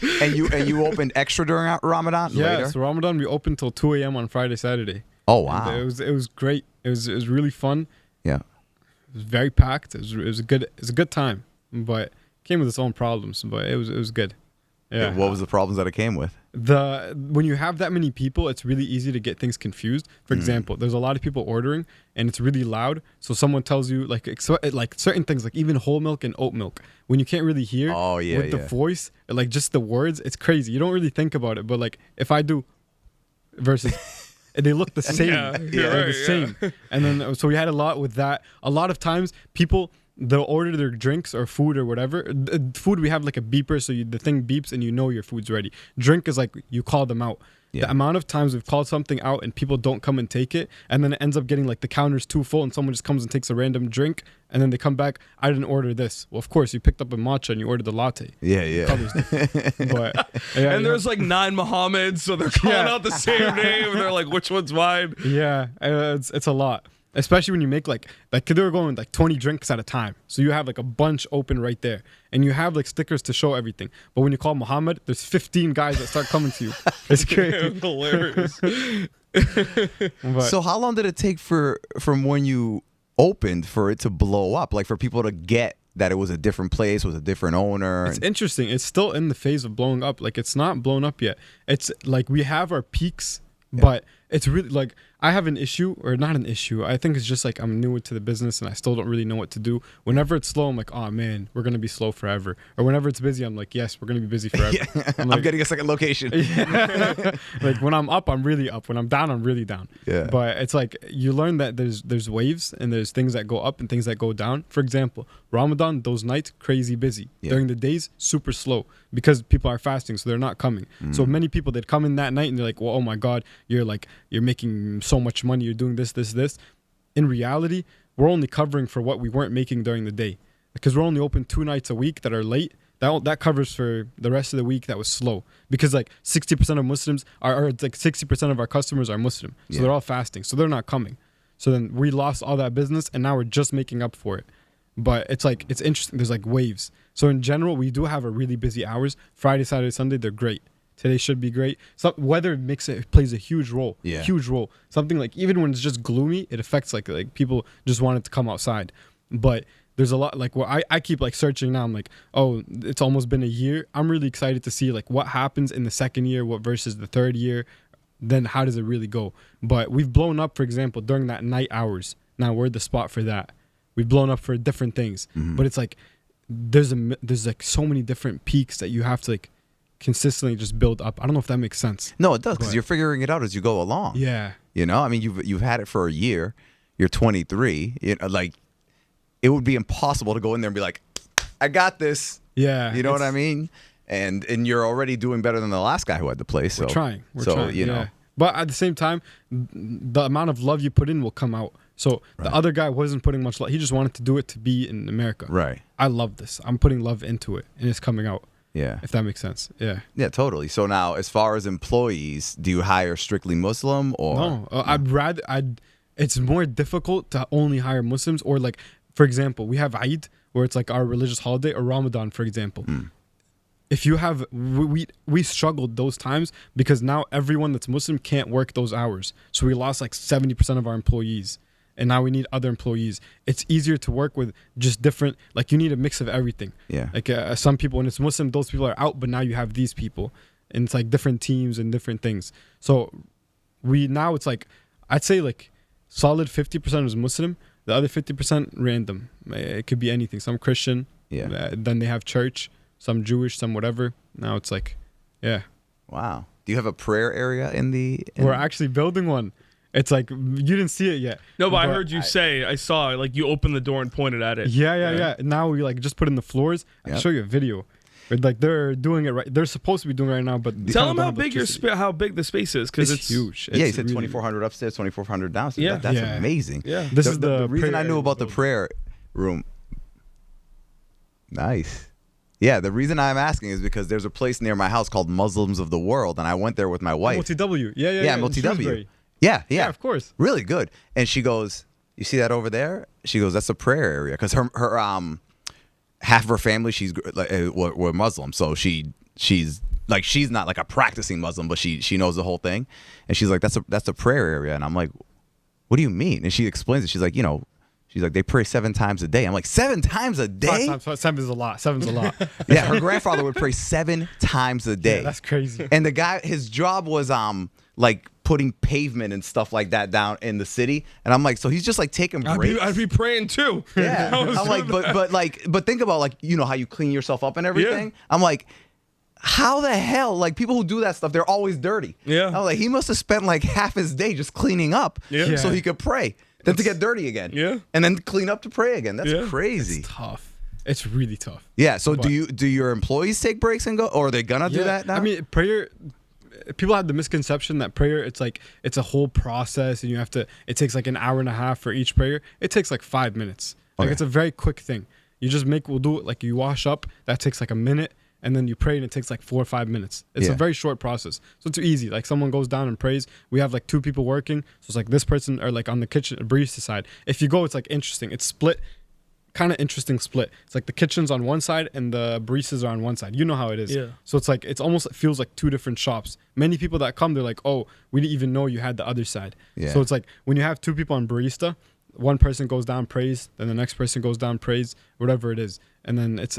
[SPEAKER 1] and you opened extra during Ramadan
[SPEAKER 2] Yeah,
[SPEAKER 1] later.
[SPEAKER 2] so Ramadan we opened till 2 a.m. on Friday, Saturday.
[SPEAKER 1] Oh
[SPEAKER 2] And
[SPEAKER 1] wow.
[SPEAKER 2] it was great. It was really fun.
[SPEAKER 1] Yeah.
[SPEAKER 2] It was very packed. It was a good time, but it came with its own problems. But it was good. Yeah.
[SPEAKER 1] What was the problems that it came with?
[SPEAKER 2] When you have that many people, it's really easy to get things confused. For example, there's a lot of people ordering, and it's really loud. So someone tells you like certain things, like even whole milk and oat milk, when you can't really hear.
[SPEAKER 1] Oh, yeah,
[SPEAKER 2] with the
[SPEAKER 1] yeah.
[SPEAKER 2] voice, like just the words, it's crazy. You don't really think about it, but like if I do, versus. They look the same.
[SPEAKER 3] Yeah, you're
[SPEAKER 2] They're
[SPEAKER 3] right,
[SPEAKER 2] the same. And then so we had a lot with that. A lot of times people they'll order their drinks or food or whatever. Food we have like a beeper, so the thing beeps and you know your food's ready. Drink is like you call them out.
[SPEAKER 1] Yeah.
[SPEAKER 2] The amount of times we've called something out and people don't come and take it, and then it ends up getting like the counter's too full and someone just comes and takes a random drink, and then they come back, I didn't order this. Well, of course, you picked up a matcha and you ordered the latte.
[SPEAKER 1] Yeah, yeah.
[SPEAKER 2] Colors different. But yeah,
[SPEAKER 3] And there's like 9 Mohammeds, so they're calling
[SPEAKER 2] Yeah.
[SPEAKER 3] out the same name. And they're like, which one's mine?
[SPEAKER 2] yeah, it's a lot. Especially when you make like they were going like 20 drinks at a time. So you have like a bunch open right there. And you have like stickers to show everything. But when you call Muhammad, there's 15 guys that start coming to you. It's crazy.
[SPEAKER 3] Hilarious.
[SPEAKER 2] But
[SPEAKER 1] So how long did it take from when you opened for it to blow up? Like for people to get that it was a different place, was a different owner.
[SPEAKER 2] it's interesting. It's still in the phase of blowing up. Like it's not blown up yet. It's like we have our peaks, but it's really like I have an issue, or not an issue. I think it's just like I'm new to the business and I still don't really know what to do. Whenever it's slow, I'm like, oh man, we're gonna be slow forever. Or whenever it's busy, I'm like, yes, we're gonna be busy forever.
[SPEAKER 1] I'm
[SPEAKER 2] like,
[SPEAKER 1] getting a second location.
[SPEAKER 2] like when I'm up, I'm really up. When I'm down, I'm really down.
[SPEAKER 1] Yeah.
[SPEAKER 2] But it's like you learn that there's waves and there's things that go up and things that go down. For example, Ramadan, those nights crazy busy.
[SPEAKER 1] Yeah.
[SPEAKER 2] During the days, super slow because people are fasting, so they're not coming. So many people they'd come in that night and they're like, well, oh my God, you're making so much money. You're doing this. In reality, we're only covering for what we weren't making during the day because we're only open 2 nights a week that are late. That covers for the rest of the week that was slow because like 60% of Muslims are like 60% of our customers are Muslim, so
[SPEAKER 1] Yeah.
[SPEAKER 2] they're all fasting, so they're not coming. So then we lost all that business, and now we're just making up for it. But it's like it's interesting. There's like waves. So in general, we do have a really busy hours. Friday, Saturday, Sunday, they're great. Today should be great. Weather plays a huge role.
[SPEAKER 1] Yeah.
[SPEAKER 2] Huge role. Something like even when it's just gloomy, it affects like people just wanted to come outside. But there's a lot like I keep like searching now. I'm like, oh, it's almost been a year. I'm really excited to see like what happens in the second year, what versus the third year. Then how does it really go? But we've blown up, for example, during that night hours. Now we're the spot for that. we've blown up for different things. But it's like there's like so many different peaks that you have to like consistently just build up. I don't know if that makes sense.
[SPEAKER 1] No, it does, because
[SPEAKER 2] But-
[SPEAKER 1] you're figuring it out as you go along.
[SPEAKER 2] Yeah.
[SPEAKER 1] You know, I mean, you've had it for a year. You're 23. You know, like, it would be impossible to go in there and be like, I got this.
[SPEAKER 2] Yeah.
[SPEAKER 1] You know what I
[SPEAKER 2] it's-
[SPEAKER 1] mean? And you're already doing better than the last guy who had the place. So
[SPEAKER 2] We're trying. We're
[SPEAKER 1] so,
[SPEAKER 2] trying.
[SPEAKER 1] you know.
[SPEAKER 2] Yeah. But at the same time, the amount of love you put in will come out. So the other guy wasn't putting much love. He just wanted to do it to be in America.
[SPEAKER 1] Right.
[SPEAKER 2] I love this. I'm putting love into it, and it's coming out.
[SPEAKER 1] Yeah.
[SPEAKER 2] If that makes sense. Yeah.
[SPEAKER 1] Yeah, totally. So now, as far as employees, do you hire strictly Muslim or?
[SPEAKER 2] No, it's more difficult to only hire Muslims, or like, for example, we have Eid, where it's like our religious holiday, or Ramadan, for example. If you have, we struggled those times because now everyone that's Muslim can't work those hours. So we lost like 70% of our employees. And now we need other employees. It's easier to work with just different, like you need a mix of everything.
[SPEAKER 1] Yeah.
[SPEAKER 2] Like some people, when it's Muslim, those people are out, but now you have these people. And it's like different teams and different things. So now it's like, I'd say like solid 50% is Muslim. The other 50% random. It could be anything. Some Christian.
[SPEAKER 1] Yeah.
[SPEAKER 2] Then they have church. Some Jewish, some whatever. Now it's like, yeah.
[SPEAKER 1] Wow. Do you have a prayer area in the?
[SPEAKER 2] We're actually building one. It's like, you didn't see it yet.
[SPEAKER 3] No, but I heard you say, I saw it, like you opened the door and pointed at it.
[SPEAKER 2] Yeah. Now we like just put in the floors. I'll show you a video. Like they're doing it right. They're supposed to be doing it right now, but
[SPEAKER 3] Tell them how big how big the space is, because
[SPEAKER 2] it's huge.
[SPEAKER 1] Yeah, you
[SPEAKER 2] It's
[SPEAKER 1] said
[SPEAKER 2] really-
[SPEAKER 1] 2,400 upstairs, 2,400 downstairs.
[SPEAKER 3] Yeah.
[SPEAKER 1] That's
[SPEAKER 2] Yeah.
[SPEAKER 1] amazing.
[SPEAKER 3] Yeah.
[SPEAKER 2] This is
[SPEAKER 1] the
[SPEAKER 2] the
[SPEAKER 1] reason
[SPEAKER 2] prayer
[SPEAKER 1] I knew
[SPEAKER 2] area
[SPEAKER 1] about the
[SPEAKER 2] building.
[SPEAKER 1] prayer room. Nice. Yeah, the reason I'm asking is because there's a place near my house called Muslims of the World, and I went there with my wife.
[SPEAKER 2] MLTW. Yeah.
[SPEAKER 1] Yeah,
[SPEAKER 2] in
[SPEAKER 1] MLTW.
[SPEAKER 2] Shrewsbury.
[SPEAKER 1] Yeah,
[SPEAKER 2] Yeah, of course.
[SPEAKER 1] Really good. And she goes, "You see that over there?" She goes, "That's a prayer area," because her half of her family, she's like were Muslim, so she's not like a practicing Muslim, but she knows the whole thing. And she's like, that's a prayer area. And I'm like, what do you mean? And she explains it. She's like, she's like, they pray 7 times a day. I'm like, 7 times a day?
[SPEAKER 2] 7's a lot. 7's a lot.
[SPEAKER 1] Yeah, her grandfather would pray 7 times a day.
[SPEAKER 2] Yeah, that's crazy.
[SPEAKER 1] And the guy, his job was like putting pavement and stuff like that down in the city. And I'm like, so he's just like taking breaks.
[SPEAKER 3] I'd be praying too.
[SPEAKER 1] Yeah.
[SPEAKER 3] I was
[SPEAKER 1] I'm like, but think about like, how you clean yourself up and everything.
[SPEAKER 3] Yeah.
[SPEAKER 1] I'm like, how the hell, like people who do that stuff, they're always dirty.
[SPEAKER 3] Yeah.
[SPEAKER 1] I'm like, he must have spent like half his day just cleaning up
[SPEAKER 3] Yeah.
[SPEAKER 1] so he could pray. Then to get dirty again.
[SPEAKER 3] Yeah.
[SPEAKER 1] And then clean up to pray again. That's
[SPEAKER 3] Yeah.
[SPEAKER 1] crazy.
[SPEAKER 2] It's tough. It's really tough.
[SPEAKER 1] Yeah. So
[SPEAKER 2] But-
[SPEAKER 1] do your employees take breaks and go, or are they gonna do that now?
[SPEAKER 2] I mean, prayer. People have the misconception that prayer, it's a whole process, and it takes like an hour and a half for each prayer. It takes like 5 minutes. Like
[SPEAKER 1] Okay.
[SPEAKER 2] it's a very quick thing. You just we'll do it like you wash up. That takes like a minute, and then you pray, and it takes like 4 or 5 minutes. It's
[SPEAKER 1] Yeah.
[SPEAKER 2] a very short process, so it's easy. Like someone goes down and prays. We have like 2 people working, so it's like this person or like on the kitchen barista side. If you go, it's like interesting. It's split. Kind of interesting split. It's like the kitchen's on one side and the baristas are on one side. You know how it is.
[SPEAKER 3] Yeah.
[SPEAKER 2] So it's like it feels like 2 different shops. Many people that come, they're like, "Oh, we didn't even know you had the other side."
[SPEAKER 1] Yeah.
[SPEAKER 2] So it's like when you have 2 people on barista, one person goes down, prays, then the next person goes down, prays, whatever it is, and then it's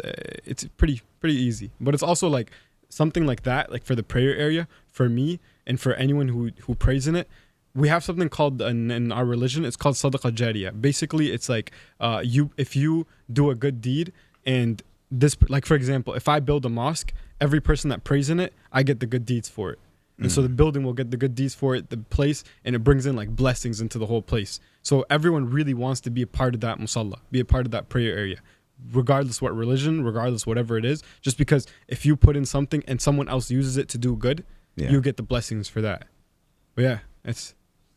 [SPEAKER 2] pretty easy. But it's also like something like that, like for the prayer area, for me and for anyone who prays in it. We have something called in our religion. It's called sadaqah jariyah. Basically, it's like if you do a good deed, and this, like for example, if I build a mosque, every person that prays in it, I get the good deeds for it. And so the building will get the good deeds for it, the place, and it brings in like blessings into the whole place. So everyone really wants to be a part of that musalla, be a part of that prayer area, regardless what religion, regardless whatever it is. Just because if you put in something and someone else uses it to do good, you get the blessings for that. But yeah, it's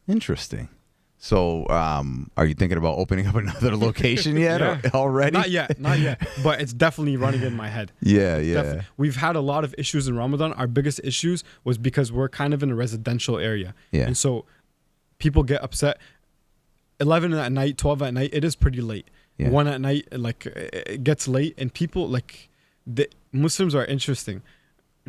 [SPEAKER 1] Interesting. So, are you thinking about opening up another location yet
[SPEAKER 2] Yeah.
[SPEAKER 1] already?
[SPEAKER 2] not yet, but it's definitely running in my head.
[SPEAKER 1] Yeah,
[SPEAKER 2] We've had a lot of issues in Ramadan. Our biggest issues was because we're kind of in a residential area.
[SPEAKER 1] Yeah.
[SPEAKER 2] And so people get upset. 11 at night, 12 at night, it is pretty late.
[SPEAKER 1] Yeah.
[SPEAKER 2] 1 at night, like it gets late, and people like the Muslims are interesting.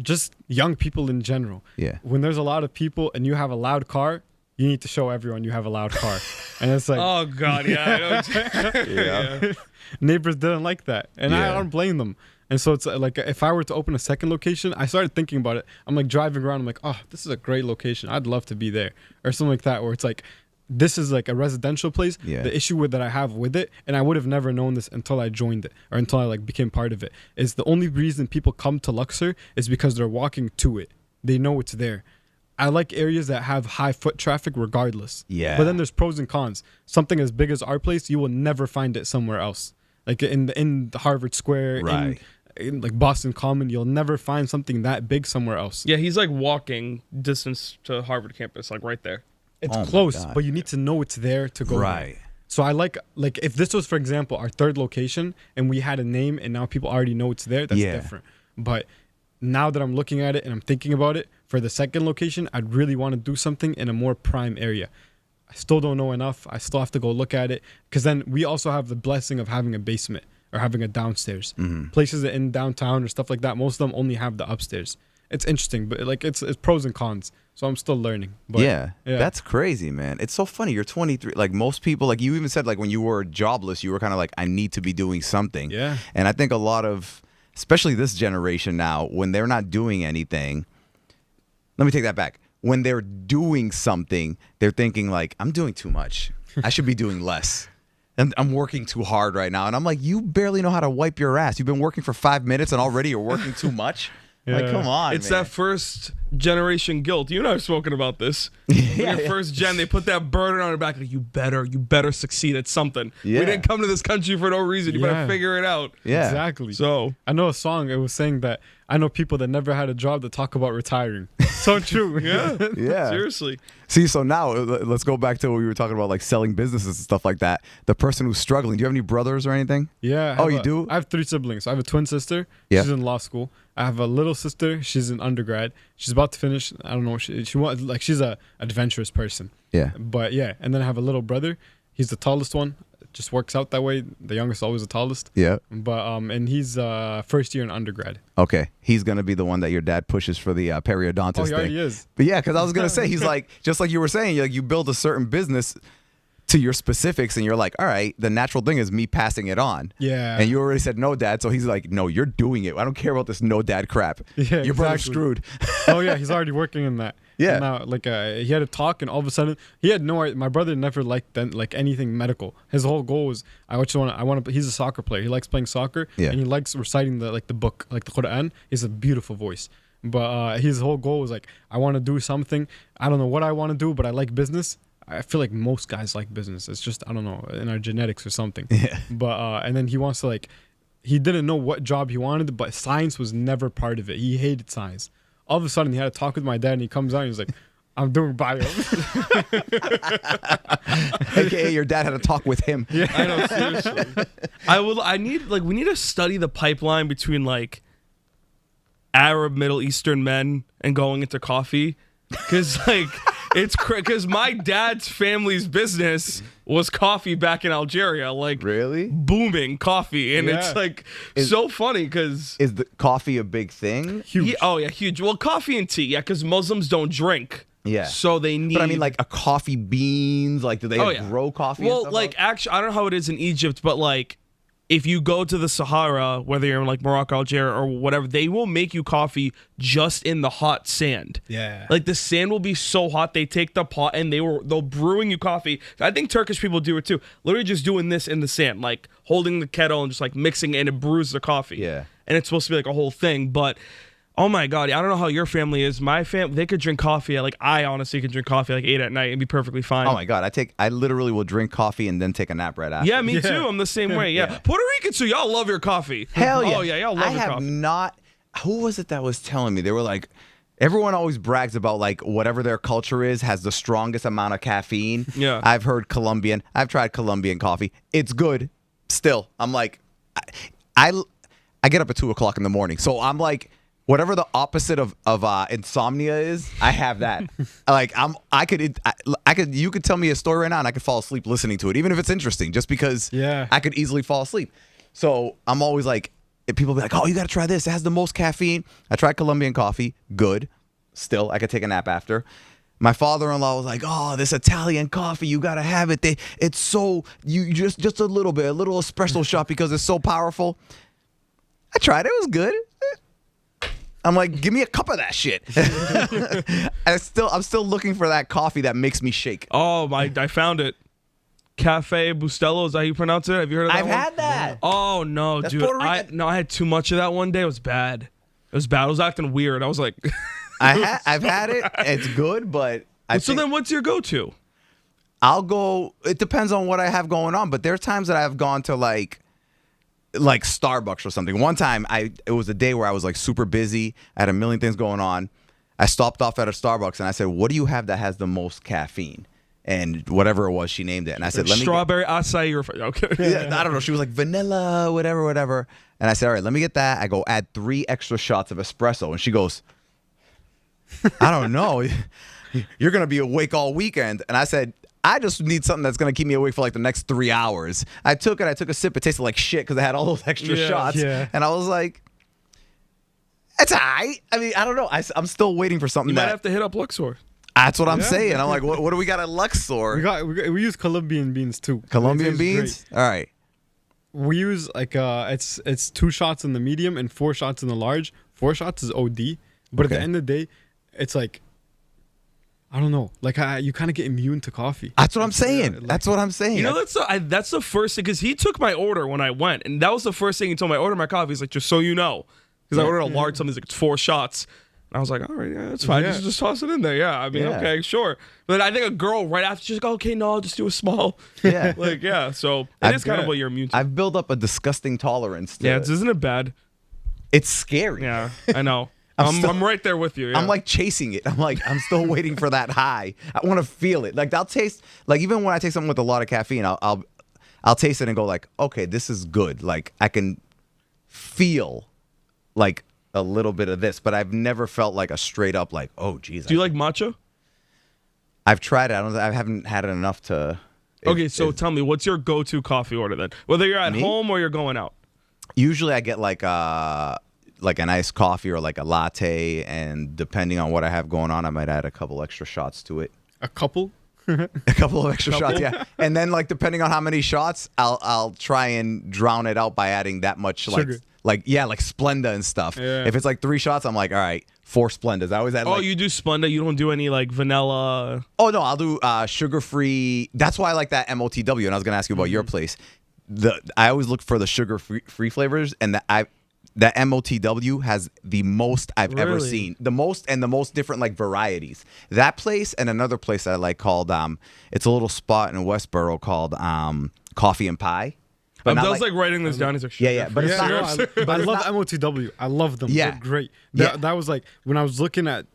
[SPEAKER 2] Just young people in general.
[SPEAKER 1] Yeah.
[SPEAKER 2] When there's a lot of people and you have a loud car, you need to show everyone you have a loud car. And it's like
[SPEAKER 3] Oh God, yeah. I know.
[SPEAKER 1] Yeah.
[SPEAKER 2] neighbors didn't like that, and I
[SPEAKER 1] Yeah.
[SPEAKER 2] don't blame them. And so it's like if I were to open a second location, I started thinking about it. I'm like driving around, I'm like, oh, this is a great location, I'd love to be there, or something like that, where it's like this is like a residential place.
[SPEAKER 1] Yeah.
[SPEAKER 2] The issue that I have with it, and I would have never known this until I joined it or until I like became part of it, is the only reason people come to Luxor is because they're walking to it. They know it's there. I like areas that have high foot traffic regardless.
[SPEAKER 1] Yeah.
[SPEAKER 2] But then there's pros and cons. Something as big as our place, you will never find it somewhere else. Like in the Harvard Square,
[SPEAKER 1] Right.
[SPEAKER 2] in like Boston Common, you'll never find something that big somewhere else.
[SPEAKER 3] Yeah, he's like walking distance to Harvard campus, like right there.
[SPEAKER 2] It's
[SPEAKER 1] Oh my
[SPEAKER 2] close,
[SPEAKER 1] God.
[SPEAKER 2] but you need to know it's there to go.
[SPEAKER 1] Right.
[SPEAKER 2] There. So I like if this was, for example, our third location and we had a name and now people already know it's there, that's
[SPEAKER 1] Yeah.
[SPEAKER 2] different. But now that I'm looking at it and I'm thinking about it, for the second location, I'd really want to do something in a more prime area. I still don't know enough. I still have to go look at it because then we also have the blessing of having a basement or having a downstairs. Places in downtown or stuff like that, most of them only have the upstairs. It's interesting, but like it's pros and cons. So I'm still learning. But
[SPEAKER 1] Yeah, that's crazy, man. It's so funny. You're 23. Like most people, like you even said, like when you were jobless, you were kind of like, I need to be doing something.
[SPEAKER 2] Yeah.
[SPEAKER 1] And I think a lot of, especially this generation now, when they're not doing anything, let me take that back. When they're doing something, they're thinking like, I'm doing too much. I should be doing less. And I'm working too hard right now. And I'm like, you barely know how to wipe your ass. You've been working for 5 minutes and already you're working too much. Like,
[SPEAKER 2] Yeah.
[SPEAKER 1] come on,
[SPEAKER 3] It's
[SPEAKER 1] man.
[SPEAKER 3] that first generation guilt. You and I have spoken about this. When you're first gen, they put that burden on your back. Like, you better succeed at something.
[SPEAKER 1] Yeah.
[SPEAKER 3] We didn't come to this country for no reason. You better
[SPEAKER 2] Yeah.
[SPEAKER 3] figure it out.
[SPEAKER 1] Yeah.
[SPEAKER 2] Exactly.
[SPEAKER 3] So
[SPEAKER 2] I know a song. It was saying that I know people that never had a job that talk about retiring. So true.
[SPEAKER 3] yeah,
[SPEAKER 1] Yeah.
[SPEAKER 3] seriously.
[SPEAKER 1] See, so now let's go back to what we were talking about, like selling businesses and stuff like that. The person who's struggling. Do you have any brothers or anything?
[SPEAKER 2] Yeah.
[SPEAKER 1] Oh, you do?
[SPEAKER 2] I have 3 siblings. I have a twin sister.
[SPEAKER 1] Yeah.
[SPEAKER 2] She's in law school. I have a little sister. She's in undergrad. She's about to finish. I don't know. She wants, like, she's a adventurous person.
[SPEAKER 1] Yeah.
[SPEAKER 2] But yeah. And then I have a little brother. He's the tallest one. It just works out that way. The youngest always the tallest.
[SPEAKER 1] Yeah.
[SPEAKER 2] But and he's first year in undergrad.
[SPEAKER 1] Okay. He's gonna be the one that your dad pushes for the periodontist
[SPEAKER 2] Oh, he
[SPEAKER 1] thing.
[SPEAKER 2] already is.
[SPEAKER 1] But yeah, because I was gonna say he's like, just like you were saying, like you build a certain business to your specifics, and you're like, all right, the natural thing is me passing it on.
[SPEAKER 2] Yeah.
[SPEAKER 1] And you already said no, dad. So he's like, no, you're doing it. I don't care about this no dad crap.
[SPEAKER 2] Yeah,
[SPEAKER 1] your brother's
[SPEAKER 2] exactly.
[SPEAKER 1] screwed.
[SPEAKER 2] Oh yeah, he's already working in that.
[SPEAKER 1] Yeah.
[SPEAKER 2] And now, like, he had a talk, and all of a sudden, he had no. My brother never liked like anything medical. His whole goal was, I want to. He's a soccer player. He likes playing soccer.
[SPEAKER 1] Yeah.
[SPEAKER 2] And he likes reciting the book, like the Quran. He has a beautiful voice. But his whole goal was like, I want to do something. I don't know what I want to do, but I like business. I feel like most guys like business. It's just, I don't know, in our genetics or something.
[SPEAKER 1] Yeah.
[SPEAKER 2] But and then he wants to like, he didn't know what job he wanted, but science was never part of it. He hated science. All of a sudden, he had a talk with my dad, and he comes out, and he's like, I'm doing bio.
[SPEAKER 1] AKA your dad had a talk with him.
[SPEAKER 2] Yeah.
[SPEAKER 3] I know, seriously. We need to study the pipeline between like Arab Middle Eastern men and going into coffee. Cause like because my dad's family's business was coffee back in Algeria, like
[SPEAKER 1] Really?
[SPEAKER 3] booming coffee. And
[SPEAKER 2] Yeah.
[SPEAKER 3] it's like so funny because
[SPEAKER 1] Is the coffee a big thing?
[SPEAKER 2] Huge.
[SPEAKER 3] huge. Well, coffee and tea, yeah, because Muslims don't drink.
[SPEAKER 1] Yeah.
[SPEAKER 3] So they need
[SPEAKER 1] But I mean, like a coffee beans. Like, do they grow coffee? and
[SPEAKER 3] Well,
[SPEAKER 1] stuff
[SPEAKER 3] like
[SPEAKER 1] out?
[SPEAKER 3] actually, I don't know how it is in Egypt, but like if you go to the Sahara, whether you're in like Morocco, Algeria, or whatever, they will make you coffee just in the hot sand.
[SPEAKER 2] Yeah.
[SPEAKER 3] Like the sand will be so hot, they take the pot and they'll brewing you coffee. I think Turkish people do it too. Literally just doing this in the sand, like holding the kettle and just like mixing it and it brews the coffee.
[SPEAKER 1] Yeah.
[SPEAKER 3] And it's supposed to be like a whole thing, but oh my God, I don't know how your family is. My family, they could drink coffee at like, I honestly could drink coffee at like 8 at night and be perfectly fine.
[SPEAKER 1] Oh my God, I literally will drink coffee and then take a nap right after.
[SPEAKER 3] Yeah, me
[SPEAKER 2] Yeah.
[SPEAKER 3] too. I'm the same way. Yeah.
[SPEAKER 1] Yeah.
[SPEAKER 3] Puerto Ricans too, y'all love your coffee.
[SPEAKER 1] Hell yeah.
[SPEAKER 3] Oh yeah, y'all love
[SPEAKER 1] I
[SPEAKER 3] your
[SPEAKER 1] have
[SPEAKER 3] coffee.
[SPEAKER 1] not. Who was it that was telling me? They were like, everyone always brags about like whatever their culture is has the strongest amount of caffeine.
[SPEAKER 3] Yeah.
[SPEAKER 1] I've heard Colombian. I've tried Colombian coffee. It's good. Still, I'm like, I get up at 2:00 in the morning, so I'm like, whatever the opposite of insomnia is, I have that. Like I could. You could tell me a story right now, and I could fall asleep listening to it, even if it's interesting, just because.
[SPEAKER 2] Yeah.
[SPEAKER 1] I could easily fall asleep. So I'm always like, if people be like, "Oh, you got to try this. It has the most caffeine." I tried Colombian coffee. Good. Still, I could take a nap after. My father-in-law was like, "Oh, this Italian coffee, you gotta have it. It's so you just a little espresso shot because it's so powerful." I tried it. It was good. I'm like, give me a cup of that shit. And I'm still looking for that coffee that makes me shake.
[SPEAKER 3] Oh my! I found it. Cafe Bustelo, is that how you pronounce it? Have you heard of that
[SPEAKER 1] I've
[SPEAKER 3] one?
[SPEAKER 1] had that.
[SPEAKER 3] Oh no,
[SPEAKER 1] That's
[SPEAKER 3] dude!
[SPEAKER 1] Puerto Rican.
[SPEAKER 3] I had too much of that one day. It was bad. It was bad. I was acting weird. I was like,
[SPEAKER 1] I've had it. It's good, but
[SPEAKER 3] so then what's your go-to?
[SPEAKER 1] I'll go. It depends on what I have going on, but there's times that I've gone to like Starbucks or something. One time, it was a day where I was like super busy. I had a million things going on. I stopped off at a Starbucks and I said, "What do you have that has the most caffeine?" And whatever it was, she named it. And I said, "Let me
[SPEAKER 3] strawberry acai or okay."
[SPEAKER 1] Yeah, I don't know. She was like vanilla, whatever. And I said, "All right, let me get that." I go add 3 extra shots of espresso, and she goes, "I don't know. You're gonna be awake all weekend." And I said, I just need something that's going to keep me awake for like the next 3 hours. I took it. I took a sip. It tasted like shit because I had all those extra shots.
[SPEAKER 2] Yeah.
[SPEAKER 1] And I was like, it's all right. I mean, I don't know. I'm still waiting for something
[SPEAKER 3] You might have to hit up Luxor.
[SPEAKER 1] That's what I'm saying. I'm like, what do we got at Luxor?
[SPEAKER 2] We use Colombian beans too.
[SPEAKER 1] Colombian
[SPEAKER 2] It tastes
[SPEAKER 1] beans?
[SPEAKER 2] great.
[SPEAKER 1] All right.
[SPEAKER 2] We use like it's 2 shots in the medium and 4 shots in the large. 4 shots is OD, but at the end of the day, it's like, I don't know, like you kind of get immune to coffee.
[SPEAKER 1] That's what I'm saying.
[SPEAKER 2] like-
[SPEAKER 1] That's what I'm saying.
[SPEAKER 3] You know, that's the first thing, because he took my order when I went, and that was the first thing he told me. I ordered my coffee. He's like, just so you know, because I ordered a large something. He's like, it's 4 shots. And I was like, all right, yeah, that's fine.
[SPEAKER 2] Yeah.
[SPEAKER 3] Just toss it in there. Yeah, I mean,
[SPEAKER 1] Yeah.
[SPEAKER 3] okay, sure. But I think a girl right after, she's like, okay, no, I'll just do a small.
[SPEAKER 1] Yeah.
[SPEAKER 3] Like, yeah. So
[SPEAKER 1] I've-
[SPEAKER 3] it is kind of what you're immune to.
[SPEAKER 1] I've built up a disgusting tolerance to it.
[SPEAKER 3] Isn't it bad?
[SPEAKER 1] It's scary.
[SPEAKER 3] Yeah, I know.
[SPEAKER 1] I'm
[SPEAKER 3] I'm right there with you. Yeah.
[SPEAKER 1] I'm like chasing it. I'm still waiting for that high. I want to feel it. Like I'll taste, like even when I take something with a lot of caffeine, I'll taste it and go like, okay, this is good. Like I can feel like a little bit of this, but I've never felt like a straight up like, oh geez.
[SPEAKER 3] Do you like matcha?
[SPEAKER 1] I've tried it. I haven't had it enough to.
[SPEAKER 3] Okay, so tell me, what's your go-to coffee order then? Whether you're at
[SPEAKER 1] Me?
[SPEAKER 3] home or you're going out.
[SPEAKER 1] Usually I get like an iced coffee or like a latte, and depending on what I have going on, I might add a couple extra shots to it.
[SPEAKER 2] A couple.
[SPEAKER 1] A couple of extra shots, yeah. And then like depending on how many shots, I'll try and drown it out by adding that much
[SPEAKER 2] Sugar.
[SPEAKER 1] like Splenda and stuff.
[SPEAKER 2] Yeah.
[SPEAKER 1] If it's like 3 shots, I'm like, all right, 4 Splendas. I always add
[SPEAKER 3] Oh,
[SPEAKER 1] like,
[SPEAKER 3] you do Splenda. You don't do any like vanilla.
[SPEAKER 1] oh no, I'll do sugar-free. That's why I like that MOTW. And I was gonna ask you about your place. I always look for the sugar-free flavors, and that MOTW has the most I've ever
[SPEAKER 3] Really?
[SPEAKER 1] seen. The most different like varieties. That place and another place that I like called it's a little spot in Westboro called Coffee and Pie. But not
[SPEAKER 3] Abdel's like writing this down. He's like,
[SPEAKER 1] Yeah, but it's
[SPEAKER 2] Yeah,
[SPEAKER 1] not.
[SPEAKER 2] no,
[SPEAKER 1] but
[SPEAKER 2] I
[SPEAKER 1] it's
[SPEAKER 2] love
[SPEAKER 1] not-
[SPEAKER 2] MOTW. I love them.
[SPEAKER 1] Yeah.
[SPEAKER 2] They're great.
[SPEAKER 1] Yeah.
[SPEAKER 2] That was like when I was looking at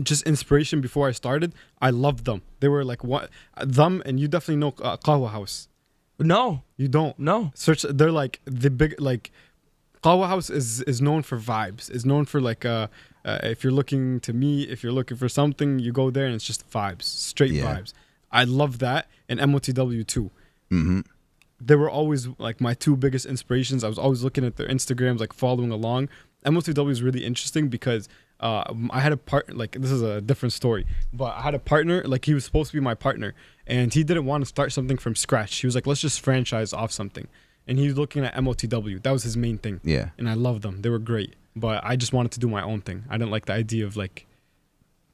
[SPEAKER 2] just inspiration before I started. I loved them. They were like what them, and you definitely know Qahwa House.
[SPEAKER 3] no,
[SPEAKER 2] You don't.
[SPEAKER 3] no.
[SPEAKER 2] Search. They're like the big like. Qahwa House is known for vibes. Is known for like if you're looking to meet, if you're looking for something, you go there and it's just vibes, straight
[SPEAKER 1] Yeah.
[SPEAKER 2] vibes. I love that, and MOTW too.
[SPEAKER 1] Mhm.
[SPEAKER 2] They were always like my 2 biggest inspirations. I was always looking at their Instagrams, like following along. MOTW is really interesting because I had a partner. Like this is a different story, but I had a partner. Like he was supposed to be my partner, and he didn't want to start something from scratch. He was like, let's just franchise off something. And he was looking at MOTW. That was his main thing.
[SPEAKER 1] Yeah.
[SPEAKER 2] And I loved them. They were great. But I just wanted to do my own thing. I didn't like the idea of like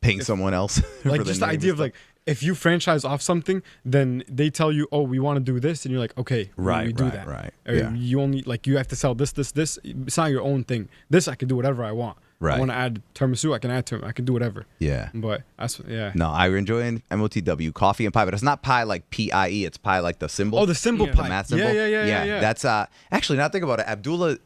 [SPEAKER 1] Paying someone else.
[SPEAKER 2] like
[SPEAKER 1] for
[SPEAKER 2] just the
[SPEAKER 1] name
[SPEAKER 2] idea
[SPEAKER 1] and
[SPEAKER 2] of like if you franchise off something, then they tell you, oh, we want to do this, and you're like, okay, we do that.
[SPEAKER 1] right.
[SPEAKER 2] Or
[SPEAKER 1] Yeah.
[SPEAKER 2] you only like you have to sell this. It's not your own thing. This I can do whatever I want.
[SPEAKER 1] Right.
[SPEAKER 2] I want to add tiramisu, I can add tiramisu. I can do whatever.
[SPEAKER 1] Yeah.
[SPEAKER 2] But that's yeah.
[SPEAKER 1] No, I enjoy MOTW, coffee and pie, but it's not pie like PIE. It's pie like the symbol.
[SPEAKER 2] Oh, the symbol
[SPEAKER 3] Yeah.
[SPEAKER 2] pie.
[SPEAKER 1] The math symbol.
[SPEAKER 2] Yeah.
[SPEAKER 1] That's actually, now think about it. Abdullah,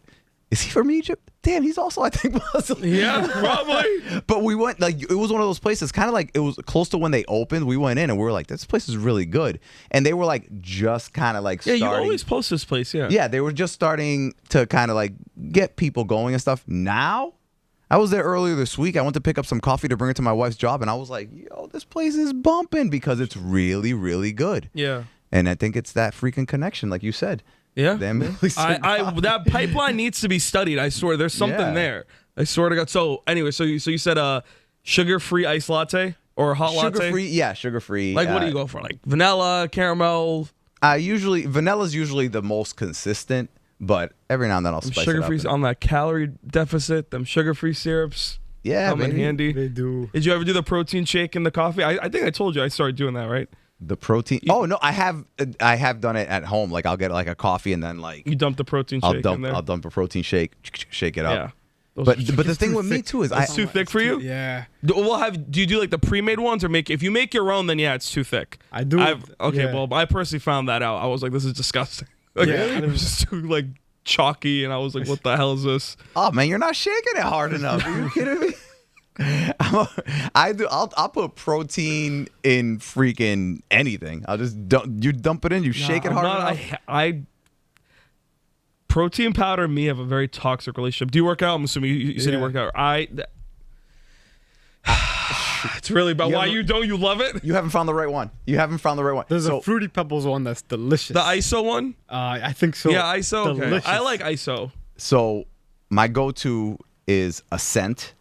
[SPEAKER 1] is he from Egypt? Damn, he's also, I think, Muslim.
[SPEAKER 3] Yeah, probably.
[SPEAKER 1] But we went, like, it was one of those places, kind of like, it was close to when they opened. We went in and we were like, this place is really good. And they were like, just kind of like
[SPEAKER 3] Yeah,
[SPEAKER 1] starting.
[SPEAKER 3] you always post this place. Yeah.
[SPEAKER 1] Yeah, they were just starting to kind of like get people going and stuff. Now, I was there earlier this week. I went to pick up some coffee to bring it to my wife's job. And I was like, yo, this place is bumping because it's really, really good.
[SPEAKER 3] Yeah.
[SPEAKER 1] And I think it's that freaking connection, like you said.
[SPEAKER 3] Yeah.
[SPEAKER 1] Them Middle Eastern coffee.
[SPEAKER 3] That pipeline needs to be studied. I swear, there's something
[SPEAKER 1] Yeah.
[SPEAKER 3] there. I swear to God. So anyway, so you said sugar-free iced latte or a hot latte?
[SPEAKER 1] Sugar-free, yeah, sugar-free.
[SPEAKER 3] Like what do you go for? Like vanilla, caramel?
[SPEAKER 1] Vanilla is usually the most consistent, But every now and then I'll spice it up.
[SPEAKER 3] Sugar-free on that calorie deficit. Them sugar-free syrups
[SPEAKER 1] Yeah,
[SPEAKER 3] come in
[SPEAKER 1] baby.
[SPEAKER 3] handy.
[SPEAKER 2] They do.
[SPEAKER 3] Did you ever do the protein shake in the coffee? I think I told you I started doing that, right?
[SPEAKER 1] The protein. Oh no, I have done it at home. Like I'll get like a coffee and then like
[SPEAKER 3] You dump the protein
[SPEAKER 1] I'll
[SPEAKER 3] shake in there.
[SPEAKER 1] dump a protein shake, shake it
[SPEAKER 3] Yeah.
[SPEAKER 1] up.
[SPEAKER 3] Those
[SPEAKER 1] But
[SPEAKER 3] are-
[SPEAKER 1] but the thing with me too is
[SPEAKER 3] it's too thick for you.
[SPEAKER 2] Yeah.
[SPEAKER 3] Do you do like the pre-made ones or if you make your own, then yeah, it's too thick.
[SPEAKER 2] I do.
[SPEAKER 3] Okay,
[SPEAKER 2] yeah.
[SPEAKER 3] well, I personally found that out. I was like, this is disgusting. Like,
[SPEAKER 2] Yeah.
[SPEAKER 3] it was just too like chalky, and I was like, what the hell is this?
[SPEAKER 1] oh man, you're not shaking it hard enough. Are you kidding me? I'll put protein in freaking anything. I'll just you dump it in, you shake it
[SPEAKER 3] I'm
[SPEAKER 1] hard
[SPEAKER 3] not-
[SPEAKER 1] enough.
[SPEAKER 3] I protein powder and me have a very toxic relationship. Do you work out? I'm assuming you said you
[SPEAKER 2] Yeah.
[SPEAKER 3] work out. It's really about
[SPEAKER 1] You
[SPEAKER 3] why
[SPEAKER 1] ever-
[SPEAKER 3] you don't. You love it.
[SPEAKER 1] You haven't found the right one. You haven't found the right one.
[SPEAKER 2] There's
[SPEAKER 1] So-
[SPEAKER 2] a Fruity Pebbles one that's delicious.
[SPEAKER 3] The ISO one.
[SPEAKER 2] I think so.
[SPEAKER 3] Yeah, ISO. Okay.
[SPEAKER 2] Delicious.
[SPEAKER 3] I like ISO.
[SPEAKER 1] So my go-to is a scent.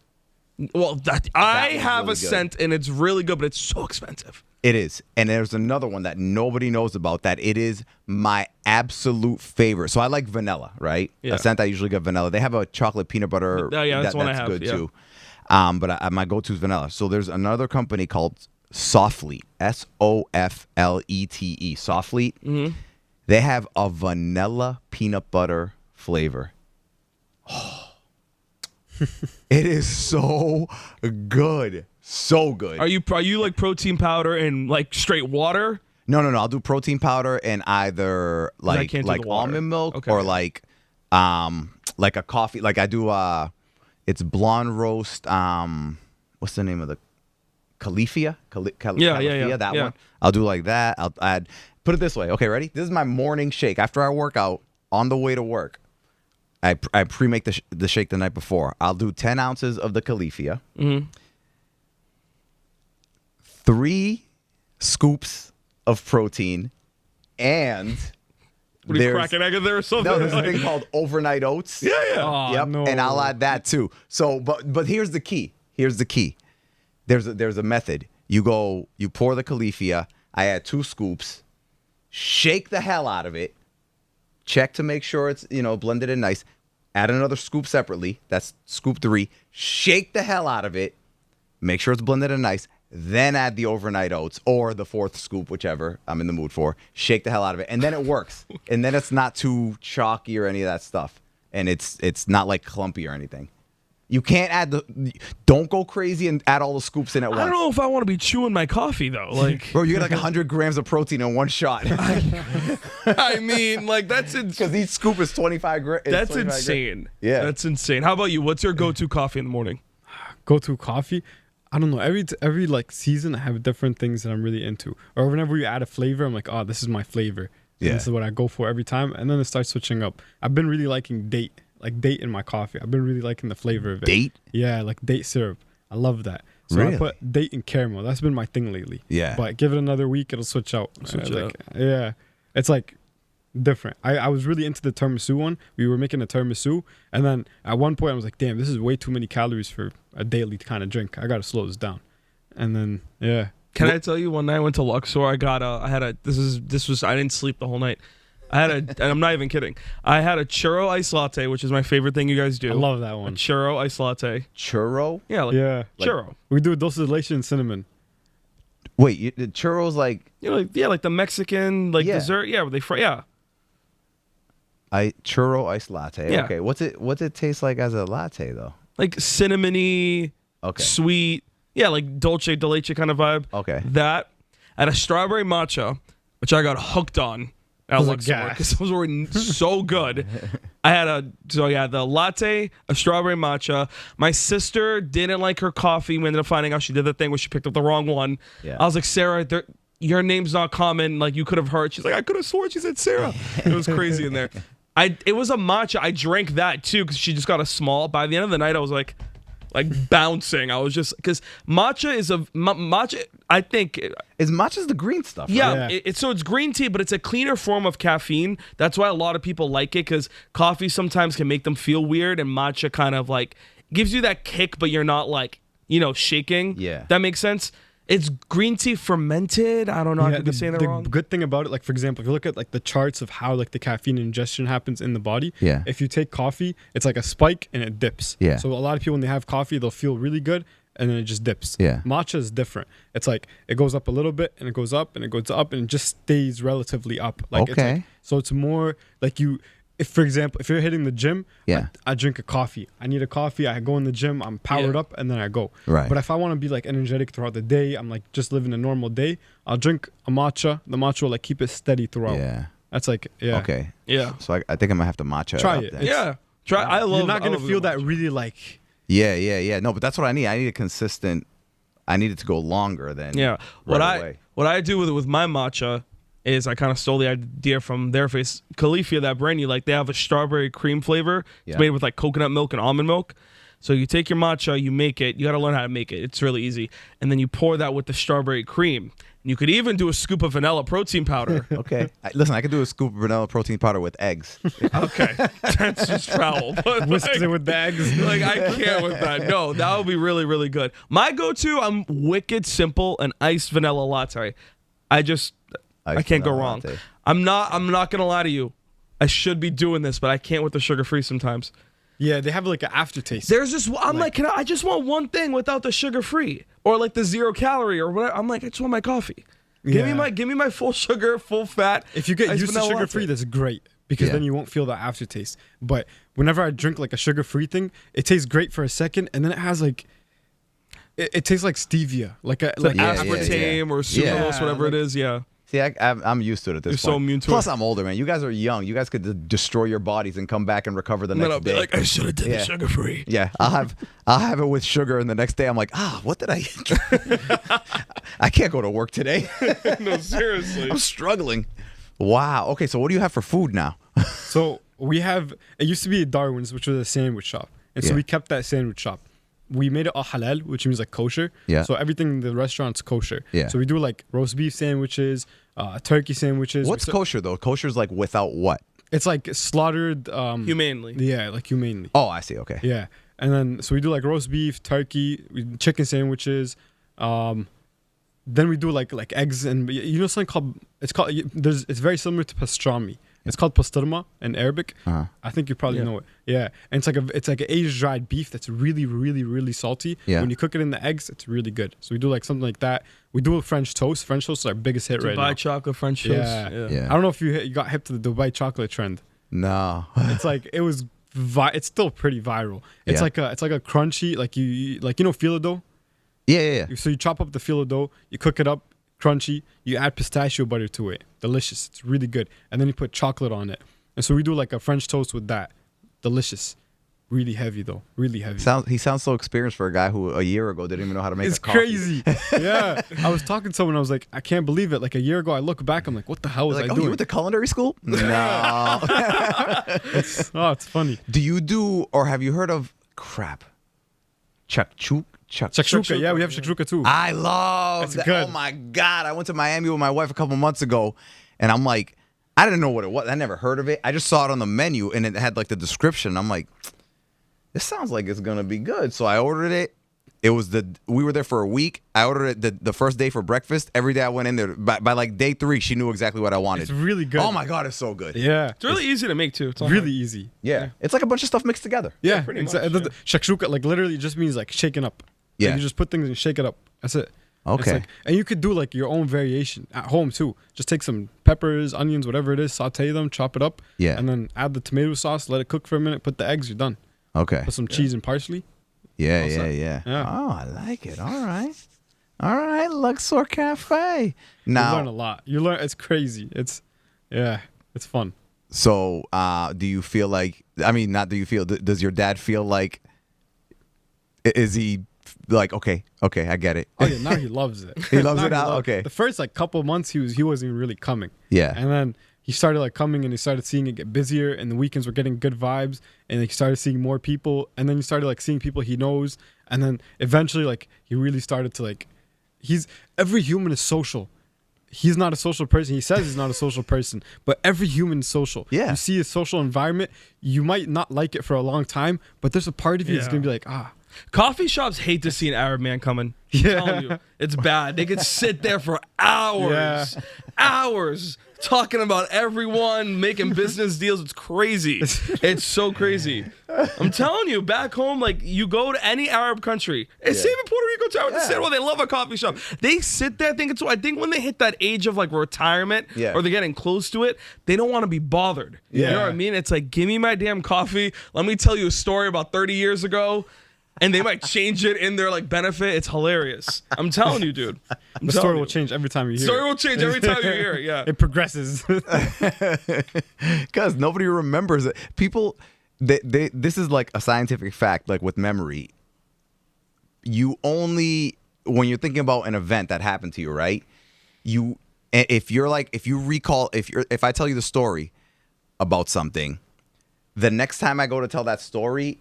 [SPEAKER 3] Well, I
[SPEAKER 1] one's
[SPEAKER 3] have
[SPEAKER 1] really
[SPEAKER 3] a
[SPEAKER 1] good.
[SPEAKER 3] scent and it's really good, but it's so expensive.
[SPEAKER 1] It is. And there's another one that nobody knows about that it is my absolute favorite. So I like vanilla, right?
[SPEAKER 3] Yeah.
[SPEAKER 1] A scent I usually get vanilla. They have a chocolate peanut butter
[SPEAKER 3] Oh, yeah, that's one I have,
[SPEAKER 1] good
[SPEAKER 3] yeah.
[SPEAKER 1] too. But my go-to is vanilla. So there's another company called Softleat, Soflete, Softleat.
[SPEAKER 3] Mm-hmm.
[SPEAKER 1] They have a vanilla peanut butter flavor. It is so good. So good.
[SPEAKER 3] Are you like protein powder and like straight water?
[SPEAKER 1] No. I'll do protein powder and either like
[SPEAKER 3] can't do the water.
[SPEAKER 1] almond milk
[SPEAKER 3] Okay.
[SPEAKER 1] or like a coffee. Like I do it's blonde roast. What's the name of the Califia?
[SPEAKER 3] Yeah.
[SPEAKER 1] That
[SPEAKER 3] Yeah.
[SPEAKER 1] one. I'll do like that. I'll add. Put it this way. Okay, ready? This is my morning shake. After I work out, on the way to work, I pre-make the shake the night before. I'll do 10 ounces of the Califia.
[SPEAKER 3] Mm-hmm.
[SPEAKER 1] 3 scoops of protein, and
[SPEAKER 3] What are you
[SPEAKER 1] there's
[SPEAKER 3] cracking egg in there or something?
[SPEAKER 1] no, there's a thing called overnight oats.
[SPEAKER 3] yeah.
[SPEAKER 2] Oh,
[SPEAKER 1] Yep.
[SPEAKER 2] no.
[SPEAKER 1] And I'll add that too. So, but here's the key. Here's the key. There's a method. You pour the Califia. I add 2 scoops. Shake the hell out of it. Check to make sure it's blended in nice. Add another scoop separately. That's scoop 3. Shake the hell out of it. Make sure it's blended in nice. Then add the overnight oats or the 4th scoop, whichever I'm in the mood for. Shake the hell out of it, and then it works. And then it's not too chalky or any of that stuff, and it's not like clumpy or anything. You can't don't go crazy and add all the scoops in at once.
[SPEAKER 3] I don't know if I want to be chewing my coffee though. Like,
[SPEAKER 1] Bro, you get like 100 grams of protein in one shot.
[SPEAKER 3] I mean, like that's
[SPEAKER 1] Because each scoop is 25 grams.
[SPEAKER 3] that's insane.
[SPEAKER 1] Yeah.
[SPEAKER 3] that's insane. How about you? What's your go-to coffee in the morning?
[SPEAKER 2] Go-to coffee. I don't know. Every like season, I have different things that I'm really into. Or whenever you add a flavor, I'm like, oh, this is my flavor.
[SPEAKER 1] Yeah.
[SPEAKER 2] And this is what I go for every time. And then it starts switching up. I've been really liking date in my coffee. I've been really liking the flavor of it.
[SPEAKER 1] Date?
[SPEAKER 2] Yeah, like date syrup. I love that. So
[SPEAKER 1] Really?
[SPEAKER 2] I put date and caramel. That's been my thing lately.
[SPEAKER 1] Yeah.
[SPEAKER 2] But give it another week, it'll switch out.
[SPEAKER 3] Switch it
[SPEAKER 2] Like, yeah. It's like different. I was really into the tiramisu one. We were making a tiramisu, and then at one point I was like, damn, this is way too many calories for a daily kind of drink. I gotta slow this down. And then
[SPEAKER 3] Can I tell you? One night I went to Luxor. I didn't sleep the whole night. And I'm not even kidding. I had a churro iced latte, which is my favorite thing you guys do.
[SPEAKER 2] I love that
[SPEAKER 3] a
[SPEAKER 2] one.
[SPEAKER 3] churro iced latte.
[SPEAKER 1] Churro?
[SPEAKER 3] Yeah, like
[SPEAKER 2] Yeah.
[SPEAKER 3] churro.
[SPEAKER 2] We do dulce de leche and cinnamon.
[SPEAKER 1] Wait, the churros like
[SPEAKER 3] Like the Mexican
[SPEAKER 1] Yeah.
[SPEAKER 3] dessert. Yeah, where they fry. Yeah,
[SPEAKER 1] churro iced latte.
[SPEAKER 3] Yeah.
[SPEAKER 1] Okay, what's it taste like as a latte though?
[SPEAKER 3] like cinnamony,
[SPEAKER 1] Okay.
[SPEAKER 3] sweet. Yeah, like dulce de leche kind of vibe.
[SPEAKER 1] Okay.
[SPEAKER 3] That and a strawberry matcha, which I got hooked on at
[SPEAKER 2] Those are
[SPEAKER 3] Luxor
[SPEAKER 2] gas.
[SPEAKER 3] because those were so good. I had the latte, a strawberry matcha. My sister didn't like her coffee. We ended up finding out she did the thing where she picked up the wrong one.
[SPEAKER 1] Yeah.
[SPEAKER 3] I was like, Sarah, your name's not common. Like you could have heard. She's like, I could have sworn she said Sarah. It was crazy in there. It was a matcha. I drank that too because she just got a small. By the end of the night, I was like bouncing. I was just because matcha is matcha. I think
[SPEAKER 1] Is matcha's the green stuff?
[SPEAKER 3] yeah,
[SPEAKER 1] right?
[SPEAKER 2] Yeah.
[SPEAKER 3] so it's green tea, but it's a cleaner form of caffeine. That's why a lot of people like it because coffee sometimes can make them feel weird, and matcha kind of like gives you that kick, but you're not like shaking.
[SPEAKER 1] Yeah.
[SPEAKER 3] That makes sense. It's green tea fermented. I don't know. I could be saying that wrong.
[SPEAKER 2] The good thing about it, like for example, if you look at like the charts of how like the caffeine ingestion happens in the body,
[SPEAKER 1] Yeah.
[SPEAKER 2] if you take coffee, it's like a spike and it dips.
[SPEAKER 1] Yeah.
[SPEAKER 2] So a lot of people when they have coffee, they'll feel really good and then it just dips.
[SPEAKER 1] Yeah.
[SPEAKER 2] Matcha is different. It's like it goes up a little bit and it goes up and it goes up and it just stays relatively up. Like it's
[SPEAKER 1] Okay.
[SPEAKER 2] like, so it's more like you. If, for example, if you're hitting the gym,
[SPEAKER 1] Yeah.
[SPEAKER 2] I drink a coffee. I need a coffee. I go in the gym. I'm powered up, and then I go.
[SPEAKER 1] Right.
[SPEAKER 2] But if I want to be like energetic throughout the day, I'm like just living a normal day. I'll drink a matcha. The matcha will like keep it steady throughout.
[SPEAKER 1] Yeah.
[SPEAKER 2] That's like
[SPEAKER 1] Okay.
[SPEAKER 3] Yeah.
[SPEAKER 1] So I think I'm gonna have to matcha
[SPEAKER 2] Try
[SPEAKER 1] up
[SPEAKER 2] it.
[SPEAKER 1] then.
[SPEAKER 3] Yeah. Try. I love.
[SPEAKER 2] You're not gonna
[SPEAKER 3] I love
[SPEAKER 2] feel
[SPEAKER 3] good
[SPEAKER 2] that
[SPEAKER 3] matcha.
[SPEAKER 2] really like.
[SPEAKER 1] Yeah. No, but that's what I need. I need a consistent. I need it to go longer than.
[SPEAKER 3] Yeah.
[SPEAKER 1] Right
[SPEAKER 3] What I do with my matcha is I kind of stole the idea from their face. Califia, that brand you like, they have a strawberry cream flavor.
[SPEAKER 1] Yeah.
[SPEAKER 3] It's made with like coconut milk and almond milk. So you take your matcha, you make it. You got to learn how to make it. It's really easy. And then you pour that with the strawberry cream. You could even do a scoop of vanilla protein powder.
[SPEAKER 1] Okay. Listen, I could do a scoop of vanilla protein powder with eggs.
[SPEAKER 3] Okay. That's just travel. But
[SPEAKER 2] Whisk
[SPEAKER 3] like,
[SPEAKER 2] it with the eggs.
[SPEAKER 3] like I can't with that. No, that would be really, really good. My go-to, I'm wicked simple, an iced vanilla latte. I can't go
[SPEAKER 1] vanilla
[SPEAKER 3] wrong.
[SPEAKER 1] latte.
[SPEAKER 3] I'm not gonna lie to you. I should be doing this, but I can't with the sugar-free sometimes.
[SPEAKER 2] Yeah, they have like an aftertaste.
[SPEAKER 3] There's just I'm like, I just want one thing without the sugar-free or like the 0 calorie or whatever. I'm like, I just want my coffee. Give me my full sugar, full fat.
[SPEAKER 2] If you get
[SPEAKER 3] iced
[SPEAKER 2] used to
[SPEAKER 3] vanilla
[SPEAKER 2] sugar free,
[SPEAKER 3] latte.
[SPEAKER 2] that's great because
[SPEAKER 1] Yeah.
[SPEAKER 2] then you won't feel that aftertaste. But whenever I drink like a sugar free thing, it tastes great for a second, and then it has like, it tastes like stevia, like a like
[SPEAKER 1] Yeah,
[SPEAKER 3] aspartame or sucrose,
[SPEAKER 2] Yeah,
[SPEAKER 3] whatever
[SPEAKER 2] like-
[SPEAKER 3] it is. Yeah.
[SPEAKER 1] See, I'm used to it at this
[SPEAKER 3] You're
[SPEAKER 1] point.
[SPEAKER 3] so immune to
[SPEAKER 1] Plus,
[SPEAKER 3] it.
[SPEAKER 1] I'm older, man. You guys are young. You guys could destroy your bodies and come back and recover the
[SPEAKER 3] And then
[SPEAKER 1] next
[SPEAKER 3] I'll be
[SPEAKER 1] day.
[SPEAKER 3] like, I should have did
[SPEAKER 1] Yeah.
[SPEAKER 3] the sugar-free.
[SPEAKER 1] Yeah, I'll have it with sugar, and the next day I'm like, what did I eat? I can't go to work today.
[SPEAKER 3] No, seriously.
[SPEAKER 1] I'm struggling. Wow. Okay, so what do you have for food now?
[SPEAKER 2] So we have, it used to be Darwin's, which was a sandwich shop. And so
[SPEAKER 1] Yeah.
[SPEAKER 2] we kept that sandwich shop. We made it a halal, which means like kosher.
[SPEAKER 1] Yeah.
[SPEAKER 2] So everything in the restaurant's kosher.
[SPEAKER 1] Yeah.
[SPEAKER 2] So we do like roast beef sandwiches, turkey sandwiches.
[SPEAKER 1] What's kosher though? Kosher's like without what?
[SPEAKER 2] It's like slaughtered.
[SPEAKER 3] Humanely.
[SPEAKER 2] Yeah, like humanely.
[SPEAKER 1] Oh, I see. Okay.
[SPEAKER 2] Yeah. And then, so we do like roast beef, turkey, chicken sandwiches. Then we do like eggs and you know something called it's very similar to pastrami. It's called pasturma in Arabic.
[SPEAKER 1] Uh-huh.
[SPEAKER 2] I think you probably know it. Yeah, and it's like an aged dried beef that's really really really salty.
[SPEAKER 1] Yeah.
[SPEAKER 2] When you cook it in the eggs, it's really good. So we do like something like that. We do a French toast. French toast is our biggest hit right
[SPEAKER 3] Dubai
[SPEAKER 2] now.
[SPEAKER 3] chocolate French toast.
[SPEAKER 2] Yeah.
[SPEAKER 1] Yeah.
[SPEAKER 2] I don't know if you got hip to the Dubai chocolate trend.
[SPEAKER 1] No.
[SPEAKER 2] It's like it was. It's still pretty viral. It's
[SPEAKER 1] Yeah.
[SPEAKER 2] like a crunchy like you know phyllo dough.
[SPEAKER 1] Yeah.
[SPEAKER 2] So you chop up the phyllo dough, you cook it up, crunchy. You add pistachio butter to it. Delicious. It's really good. And then you put chocolate on it. And so we do like a French toast with that. Delicious. Really heavy though. Really heavy.
[SPEAKER 1] He sounds so experienced for a guy who a year ago didn't even know how to make
[SPEAKER 2] It's
[SPEAKER 1] a coffee.
[SPEAKER 2] crazy. Yeah. I was talking to someone. I was like, I can't believe it. Like a year ago, I look back. I'm like, what the hell was
[SPEAKER 1] Like,
[SPEAKER 2] I
[SPEAKER 1] oh, you
[SPEAKER 2] doing?
[SPEAKER 1] went to culinary school? No.
[SPEAKER 2] It's funny.
[SPEAKER 1] Do you do, or have you heard of Chakchuk?
[SPEAKER 2] Shakshuka. Yeah, we have shakshuka too.
[SPEAKER 1] I love
[SPEAKER 2] That's
[SPEAKER 1] that.
[SPEAKER 2] good.
[SPEAKER 1] Oh my God. I went to Miami with my wife a couple months ago, and I'm like, I didn't know what it was. I never heard of it. I just saw it on the menu, and it had like the description. I'm like, this sounds like it's going to be good. So I ordered it. We were there for a week. I ordered it the first day for breakfast. Every day I went in there. By like day 3, she knew exactly what I wanted.
[SPEAKER 2] It's really good.
[SPEAKER 1] Oh my God, it's so good.
[SPEAKER 2] Yeah.
[SPEAKER 3] It's really easy to make too. It's not
[SPEAKER 2] Really
[SPEAKER 3] hard.
[SPEAKER 2] easy.
[SPEAKER 1] Yeah. It's like a bunch of stuff mixed together.
[SPEAKER 2] Yeah,
[SPEAKER 3] pretty
[SPEAKER 2] exactly.
[SPEAKER 3] much, yeah.
[SPEAKER 2] Shakshuka, like literally, just means like shaking up.
[SPEAKER 1] Yeah.
[SPEAKER 2] Like, you just put things and shake it up. That's it. It's
[SPEAKER 1] Okay.
[SPEAKER 2] like, and you could do like your own variation at home too. Just take some peppers, onions, whatever it is, saute them, chop it up.
[SPEAKER 1] Yeah.
[SPEAKER 2] And then add the tomato sauce, let it cook for a minute, put the eggs, you're done.
[SPEAKER 1] Okay.
[SPEAKER 2] Put some cheese and parsley.
[SPEAKER 1] Yeah.
[SPEAKER 2] Yeah.
[SPEAKER 1] Oh, I like it. All right. Luxor Cafe.
[SPEAKER 2] You
[SPEAKER 1] Now,
[SPEAKER 2] learn a lot. It's crazy. It's fun.
[SPEAKER 1] so do you feel like, not do you feel, does your dad feel like, is he like, okay, I get it.
[SPEAKER 2] Oh yeah, now he loves it.
[SPEAKER 1] He loves it now? Okay.
[SPEAKER 2] The first like couple months he wasn't even really coming.
[SPEAKER 1] Yeah.
[SPEAKER 2] And then he started like coming and he started seeing it get busier and the weekends were getting good vibes and he started seeing more people and then he started like seeing people he knows and then eventually like he really started to like every human is social. He's not a social person. He says he's not a social person, but every human is social.
[SPEAKER 1] Yeah.
[SPEAKER 2] You see a social environment, you might not like it for a long time, but there's a part of you that's
[SPEAKER 3] Yeah.
[SPEAKER 2] gonna be like,
[SPEAKER 3] Coffee shops hate to see an Arab man coming. I'm telling you, it's bad. They could sit there for hours, hours talking about everyone, making business deals. It's crazy. It's so crazy. I'm telling you, back home, like you go to any Arab country, and same in Puerto Rico too. Well, they love a coffee shop. They sit there thinking. So I think when they hit that age of like retirement, or they're getting close to it, they don't want to be bothered. You know what I mean? It's like, give me my damn coffee. Let me tell you a story about 30 years ago. And they might change it in their like benefit. It's hilarious. I'm telling you, dude.
[SPEAKER 2] The story will change every time you hear it.
[SPEAKER 3] Story will change every time you hear it. Yeah,
[SPEAKER 2] it progresses.
[SPEAKER 1] Because nobody remembers it. People, this is like a scientific fact. Like with memory, you only when you're thinking about an event that happened to you, right? If I tell you the story about something, the next time I go to tell that story,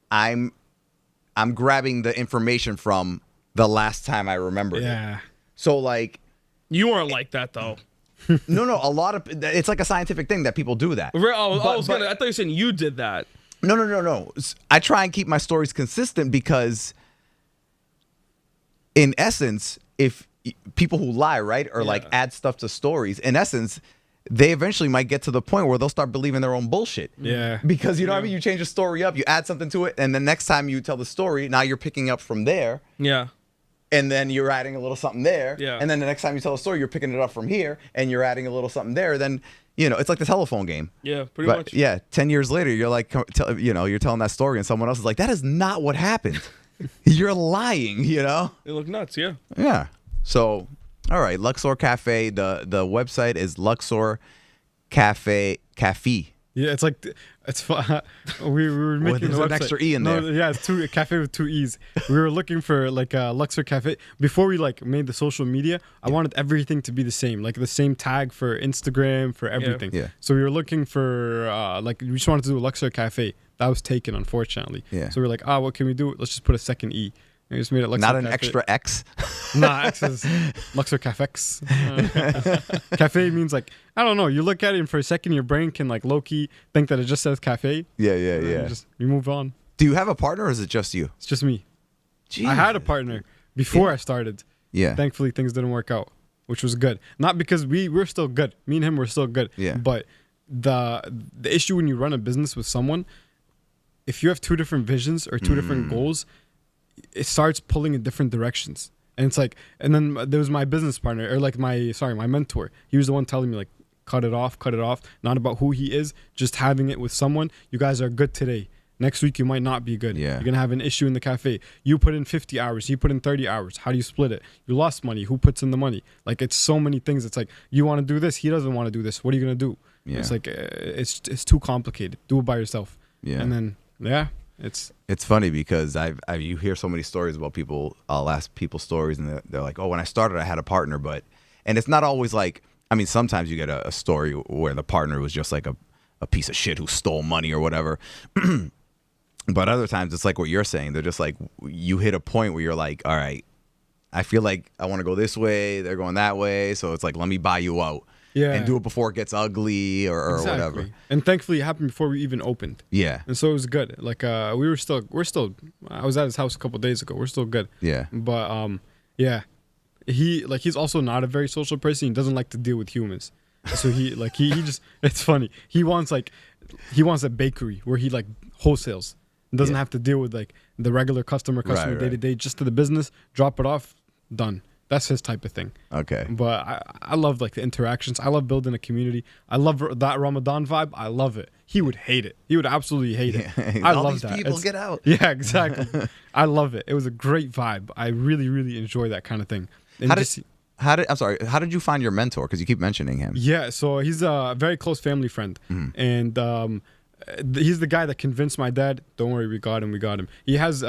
[SPEAKER 1] I'm grabbing the information from the last time I remembered it. So like,
[SPEAKER 3] you weren't like that though.
[SPEAKER 1] No. A lot of it's like a scientific thing that people do that.
[SPEAKER 3] I thought you were saying you did that.
[SPEAKER 1] No. I try and keep my stories consistent because, in essence, if people who lie, right, or like add stuff to stories, in essence, they eventually might get to the point where they'll start believing their own bullshit.
[SPEAKER 2] Yeah.
[SPEAKER 1] Because you know what I mean? You change a story up, you add something to it, and the next time you tell the story, now you're picking up from there.
[SPEAKER 3] Yeah.
[SPEAKER 1] And then you're adding a little something there.
[SPEAKER 3] Yeah.
[SPEAKER 1] And then the next time you tell a story, you're picking it up from here, and you're adding a little something there. Then, it's like the telephone game.
[SPEAKER 3] Yeah, pretty much.
[SPEAKER 1] Yeah, 10 years later, you're like, you're telling that story, and someone else is like, that is not what happened. You're lying,
[SPEAKER 3] They look nuts, yeah.
[SPEAKER 1] Yeah. So... All right, Luxor Cafe. The website is Luxor Cafe.
[SPEAKER 2] Yeah, it's like we were making
[SPEAKER 1] there's an extra E in there.
[SPEAKER 2] Yeah, it's a cafe with 2 E's. We were looking for like a Luxor Cafe before we like made the social media. I wanted everything to be the same, like the same tag for Instagram, for everything.
[SPEAKER 1] Yeah.
[SPEAKER 2] So we were looking for we just wanted to do a Luxor Cafe. That was taken, unfortunately.
[SPEAKER 1] Yeah.
[SPEAKER 2] So we were like, what can we do? Let's just put a second E. We just made it Luxor
[SPEAKER 1] Not an
[SPEAKER 2] Cafe.
[SPEAKER 1] extra X.
[SPEAKER 2] Nah, X is Luxor Cafex. Cafe means like, I don't know. You look at it and for a second your brain can like low-key think that it just says cafe.
[SPEAKER 1] Yeah.
[SPEAKER 2] You move on.
[SPEAKER 1] Do you have a partner or is it just you?
[SPEAKER 2] It's just me.
[SPEAKER 1] Jeez.
[SPEAKER 2] I had a partner before I started.
[SPEAKER 1] Yeah.
[SPEAKER 2] Thankfully things didn't work out, which was good. Not because we're still good. Me and him were still good.
[SPEAKER 1] Yeah.
[SPEAKER 2] But the issue when you run a business with someone, if you have 2 different visions or 2 different goals, it starts pulling in different directions. And it's like, and then there was my business partner, or like my mentor. He was the one telling me like, cut it off. Not about who he is, just having it with someone. You guys are good today. Next week, you might not be good.
[SPEAKER 1] Yeah.
[SPEAKER 2] You're going to have an issue in the cafe. You put in 50 hours. He put in 30 hours. How do you split it? You lost money. Who puts in the money? Like, it's so many things. It's like, you want to do this. He doesn't want to do this. What are you going to do?
[SPEAKER 1] Yeah.
[SPEAKER 2] It's like, it's too complicated. Do it by yourself.
[SPEAKER 1] Yeah.
[SPEAKER 2] And then,
[SPEAKER 1] It's funny because you hear so many stories about people. I'll ask people stories and they're like, oh, when I started, I had a partner, and it's not always like, I mean, sometimes you get a story where the partner was just like a piece of shit who stole money or whatever. But other times it's like what you're saying. They're just like, you hit a point where you're like, all right, I feel like I want to go this way. They're going that way. So it's like, let me buy you out.
[SPEAKER 2] Yeah.
[SPEAKER 1] And do it before it gets ugly or whatever.
[SPEAKER 2] And thankfully it happened before we even opened.
[SPEAKER 1] Yeah.
[SPEAKER 2] And so it was good. Like we're still I was at his house a couple of days ago. We're still good.
[SPEAKER 1] Yeah.
[SPEAKER 2] But he's also not a very social person. He doesn't like to deal with humans. So he just it's funny. He wants a bakery where he like wholesales. Doesn't have to deal with like the regular customer
[SPEAKER 1] Right.
[SPEAKER 2] day to day, just to the business, drop it off, done. That's his type of thing.
[SPEAKER 1] Okay.
[SPEAKER 2] But I love like the interactions. I love building a community. I love that Ramadan vibe. I love it. He would hate it. He would absolutely hate it. I
[SPEAKER 1] All
[SPEAKER 2] love
[SPEAKER 1] these
[SPEAKER 2] that.
[SPEAKER 1] people get out.
[SPEAKER 2] Yeah, exactly. I love it. It was a great vibe. I really, really enjoy that kind of thing. And
[SPEAKER 1] How did you find your mentor? Because you keep mentioning him.
[SPEAKER 2] Yeah, so he's a very close family friend, and he's the guy that convinced my dad. Don't worry, we got him. He has he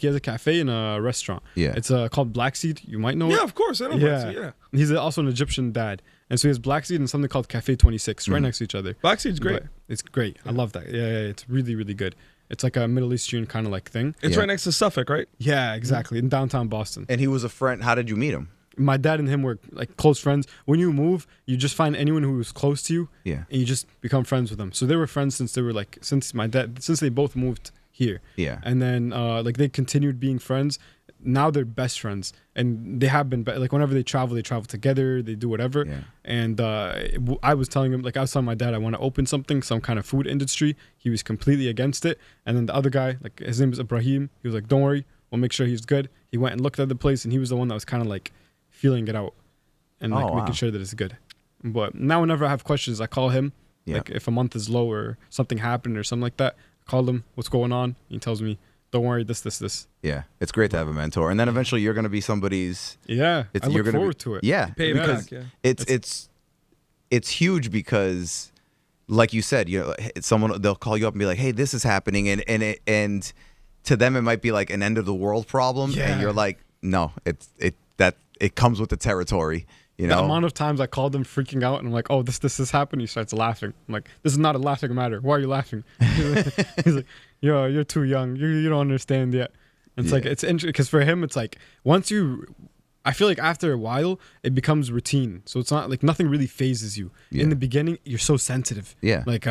[SPEAKER 2] has a cafe and a restaurant.
[SPEAKER 1] Yeah,
[SPEAKER 2] it's called Black Seed. You might know.
[SPEAKER 3] Yeah,
[SPEAKER 2] it.
[SPEAKER 3] of course, I know. Black Seed, yeah.
[SPEAKER 2] He's also an Egyptian dad, and so he has Black Seed and something called Cafe 26 right next to each other.
[SPEAKER 3] Black Seed's great.
[SPEAKER 2] But it's great. I love that. Yeah, it's really, really good. It's like a Middle Eastern kind of like thing.
[SPEAKER 3] It's right next to Suffolk, right?
[SPEAKER 2] Yeah, exactly, in downtown Boston.
[SPEAKER 1] And he was a friend. How did you meet him?
[SPEAKER 2] My dad and him were like close friends. When you move, you just find anyone who is close to you,
[SPEAKER 1] Yeah.
[SPEAKER 2] and you just become friends with them. So they were friends since they both moved here.
[SPEAKER 1] Yeah.
[SPEAKER 2] And then like they continued being friends. Now they're best friends, and they have been like whenever they travel together, they do whatever.
[SPEAKER 1] Yeah.
[SPEAKER 2] And I was telling him, like I was telling my dad, I want to open something, some kind of food industry. He was completely against it. And then the other guy, like his name is Ibrahim, he was like, don't worry, we'll make sure he's good. He went and looked at the place, and he was the one that was kind of like feeling it out and like making sure that it's good. But now whenever I have questions, I call him.
[SPEAKER 1] Yeah.
[SPEAKER 2] Like if a month is low or something happened or something like that, I call him, what's going on? He tells me, don't worry, this.
[SPEAKER 1] Yeah, it's great to have a mentor, and then eventually you're going to be somebody's.
[SPEAKER 2] Yeah, I look forward to it.
[SPEAKER 1] Yeah,
[SPEAKER 3] Pay it
[SPEAKER 1] because
[SPEAKER 3] back, yeah.
[SPEAKER 1] it's huge because, like you said, you know, someone they'll call you up and be like, "Hey, this is happening," and to them it might be like an end of the world problem, and you're like, "No, it comes with the territory." You know,
[SPEAKER 2] the amount of times I called him freaking out, and I'm like, "Oh, this is happening." He starts laughing. I'm like, "This is not a laughing matter. Why are you laughing?" He's like, you're too young. You don't understand yet. And it's like it's interesting because for him, it's like I feel like after a while it becomes routine. So it's not like nothing really phases you.
[SPEAKER 1] Yeah.
[SPEAKER 2] In the beginning, you're so sensitive.
[SPEAKER 1] Yeah.
[SPEAKER 2] Like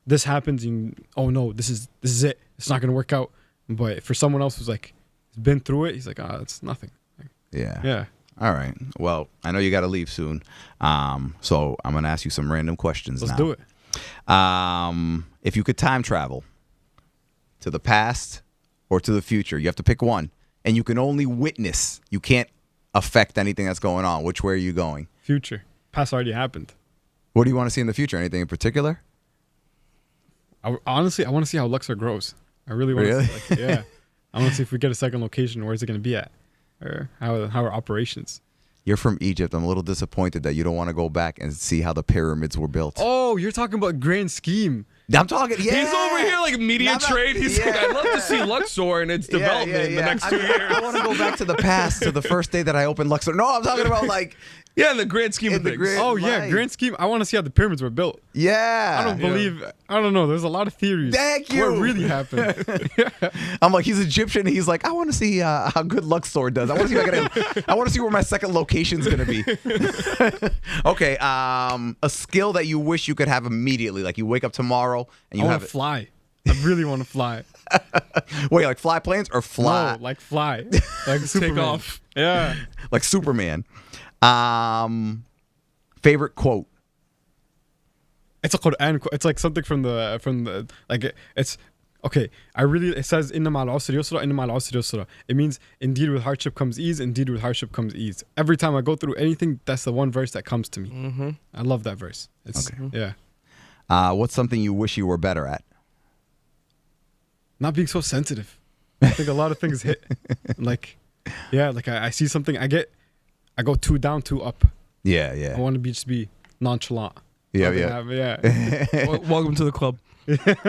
[SPEAKER 2] this happens, and oh no, this is it. It's not gonna work out. But for someone else who's like has been through it, he's like, it's nothing. Like,
[SPEAKER 1] yeah.
[SPEAKER 2] Yeah.
[SPEAKER 1] All right. Well, I know you got to leave soon, so I'm gonna ask you some random questions.
[SPEAKER 2] Let's
[SPEAKER 1] now.
[SPEAKER 2] do it.
[SPEAKER 1] If you could time travel to the past or to the future, you have to pick one, and you can only witness. You can't affect anything that's going on. Which way are you going?
[SPEAKER 2] Future. Past already happened.
[SPEAKER 1] What do you want to see in the future? Anything in particular?
[SPEAKER 2] Honestly, I want to see how Luxor grows. I really want to see, like, yeah. I want to see if we get a second location, where's it going to be at? Or how are operations?
[SPEAKER 1] You're from Egypt. I'm a little disappointed that you don't want to go back and see how the pyramids were built.
[SPEAKER 2] Oh, you're talking about grand scheme.
[SPEAKER 1] I'm talking, yeah.
[SPEAKER 3] He's over here like media trade. He's like, I'd love to see Luxor and its development in the next 2 years.
[SPEAKER 1] I want to go back to the past, to the first day that I opened Luxor. No, I'm talking about like...
[SPEAKER 3] Yeah, in the grand scheme of things.
[SPEAKER 2] Grand scheme. I want to see how the pyramids were built.
[SPEAKER 1] Yeah.
[SPEAKER 2] I don't know. There's a lot of theories.
[SPEAKER 1] Thank you.
[SPEAKER 2] What really happened?
[SPEAKER 1] I'm like, he's Egyptian. And he's like, I want to see how good Luxor does. I want to see I want to see where my second location's going to be. Okay. A skill that you wish you could have immediately. Like you wake up tomorrow and you
[SPEAKER 2] I
[SPEAKER 1] have
[SPEAKER 2] want to fly. I really want to fly.
[SPEAKER 1] Wait, like fly planes or fly?
[SPEAKER 2] No, like fly. Like Superman.
[SPEAKER 3] Take off.
[SPEAKER 2] Yeah.
[SPEAKER 1] Like Superman. Favorite quote?
[SPEAKER 2] It's a Quran quote. It's like something from the like it's okay. It says inna ma'al usri yusra, inna ma'al usri yusra. It means indeed with hardship comes ease, indeed with hardship comes ease. Every time I go through anything, that's the one verse that comes to me. Mm-hmm. I love that verse. It's yeah.
[SPEAKER 1] What's something you wish you were better at?
[SPEAKER 2] Not being so sensitive. I think a lot of things hit. Like I see something, I go too down, too up.
[SPEAKER 1] Yeah.
[SPEAKER 2] I want to just be nonchalant.
[SPEAKER 1] Yeah.
[SPEAKER 3] Welcome to the club.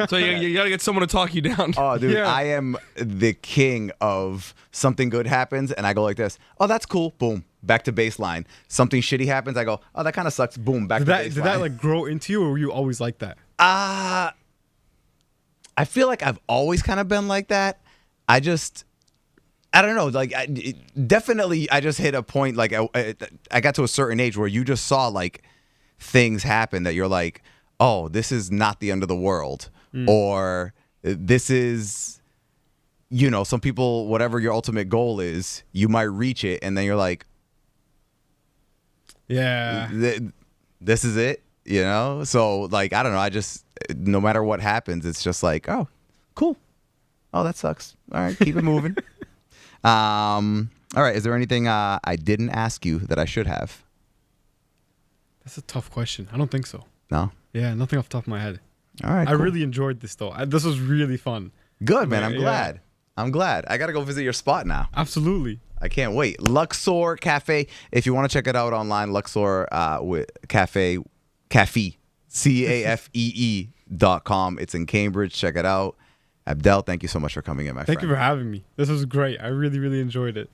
[SPEAKER 3] So you gotta get someone to talk you down.
[SPEAKER 1] Oh, dude,
[SPEAKER 2] Yeah.
[SPEAKER 1] I am the king of something good happens, and I go like this. Oh, that's cool. Boom. Back to baseline. Something shitty happens. I go, oh, that kind of sucks. Boom. Back to baseline.
[SPEAKER 2] Did that like grow into you, or were you always like that?
[SPEAKER 1] I feel like I've always kind of been like that. I don't know. Like, definitely, I just hit a point. Like, I got to a certain age where you just saw like things happen that you're like, oh, this is not the end of the world, or this is, you know, some people, whatever your ultimate goal is, you might reach it, and then you're like,
[SPEAKER 2] Yeah.
[SPEAKER 1] this is it, you know. So like, I don't know. I just, no matter what happens, it's just like, oh, cool. Oh, that sucks. All right, keep it moving. All right. Is there anything I didn't ask you that I should have?
[SPEAKER 2] That's a tough question. I don't think so.
[SPEAKER 1] No.
[SPEAKER 2] Yeah, nothing off the top of my head.
[SPEAKER 1] All right.
[SPEAKER 2] I really enjoyed this though. This was really fun.
[SPEAKER 1] Good, man. I'm
[SPEAKER 2] Yeah.
[SPEAKER 1] glad. I'm glad. I got to go visit your spot now.
[SPEAKER 2] Absolutely.
[SPEAKER 1] I can't wait. Luxor Cafe. If you want to check it out online, Luxor Cafe, CAFEE.com. It's in Cambridge. Check it out. Abdel, thank you so much for coming in, my friend.
[SPEAKER 2] Thank you for having me. This was great. I really, really enjoyed it.